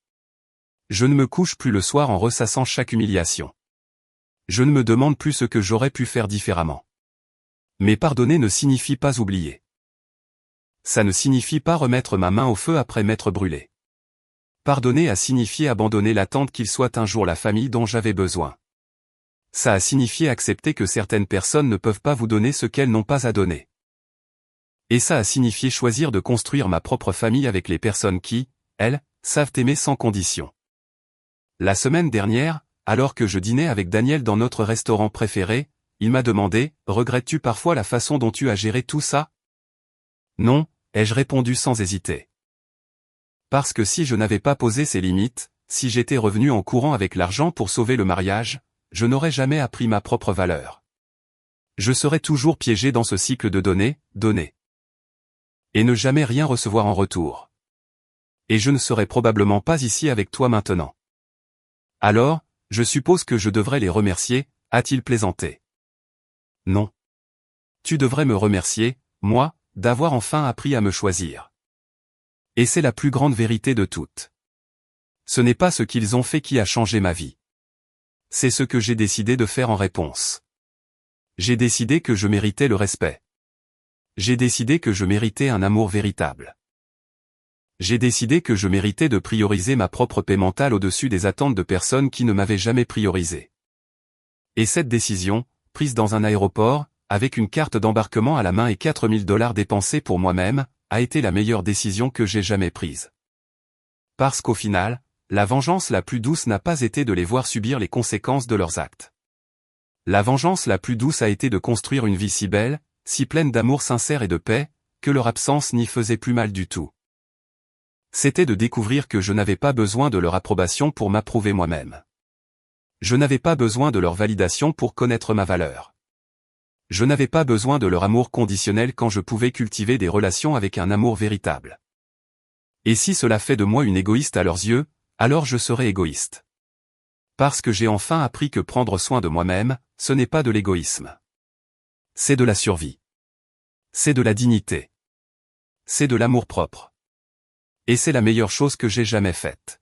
Je ne me couche plus le soir en ressassant chaque humiliation. Je ne me demande plus ce que j'aurais pu faire différemment. Mais pardonner ne signifie pas oublier. Ça ne signifie pas remettre ma main au feu après m'être brûlé. Pardonner a signifié abandonner l'attente qu'il soit un jour la famille dont j'avais besoin. Ça a signifié accepter que certaines personnes ne peuvent pas vous donner ce qu'elles n'ont pas à donner. Et ça a signifié choisir de construire ma propre famille avec les personnes qui, elles, savent aimer sans condition. La semaine dernière, alors que je dînais avec Daniel dans notre restaurant préféré, il m'a demandé « Regrettes-tu parfois la façon dont tu as géré tout ça ?» Non, ai-je répondu sans hésiter. Parce que si je n'avais pas posé ces limites, si j'étais revenu en courant avec l'argent pour sauver le mariage, je n'aurais jamais appris ma propre valeur. Je serais toujours piégé dans ce cycle de donner, donner. Et ne jamais rien recevoir en retour. Et je ne serais probablement pas ici avec toi maintenant. Alors, je suppose que je devrais les remercier, a-t-il plaisanté. Non. Tu devrais me remercier, moi, d'avoir enfin appris à me choisir. Et c'est la plus grande vérité de toutes. Ce n'est pas ce qu'ils ont fait qui a changé ma vie. C'est ce que j'ai décidé de faire en réponse. J'ai décidé que je méritais le respect. J'ai décidé que je méritais un amour véritable. J'ai décidé que je méritais de prioriser ma propre paix mentale au-dessus des attentes de personnes qui ne m'avaient jamais priorisé. Et cette décision, prise dans un aéroport, avec une carte d'embarquement à la main et 4000 $ dépensés pour moi-même, a été la meilleure décision que j'ai jamais prise. Parce qu'au final, la vengeance la plus douce n'a pas été de les voir subir les conséquences de leurs actes. La vengeance la plus douce a été de construire une vie si belle, si pleine d'amour sincère et de paix, que leur absence n'y faisait plus mal du tout. C'était de découvrir que je n'avais pas besoin de leur approbation pour m'approuver moi-même. Je n'avais pas besoin de leur validation pour connaître ma valeur. Je n'avais pas besoin de leur amour conditionnel quand je pouvais cultiver des relations avec un amour véritable. Et si cela fait de moi une égoïste à leurs yeux, alors je serai égoïste. Parce que j'ai enfin appris que prendre soin de moi-même, ce n'est pas de l'égoïsme. C'est de la survie. C'est de la dignité. C'est de l'amour-propre. Et c'est la meilleure chose que j'ai jamais faite.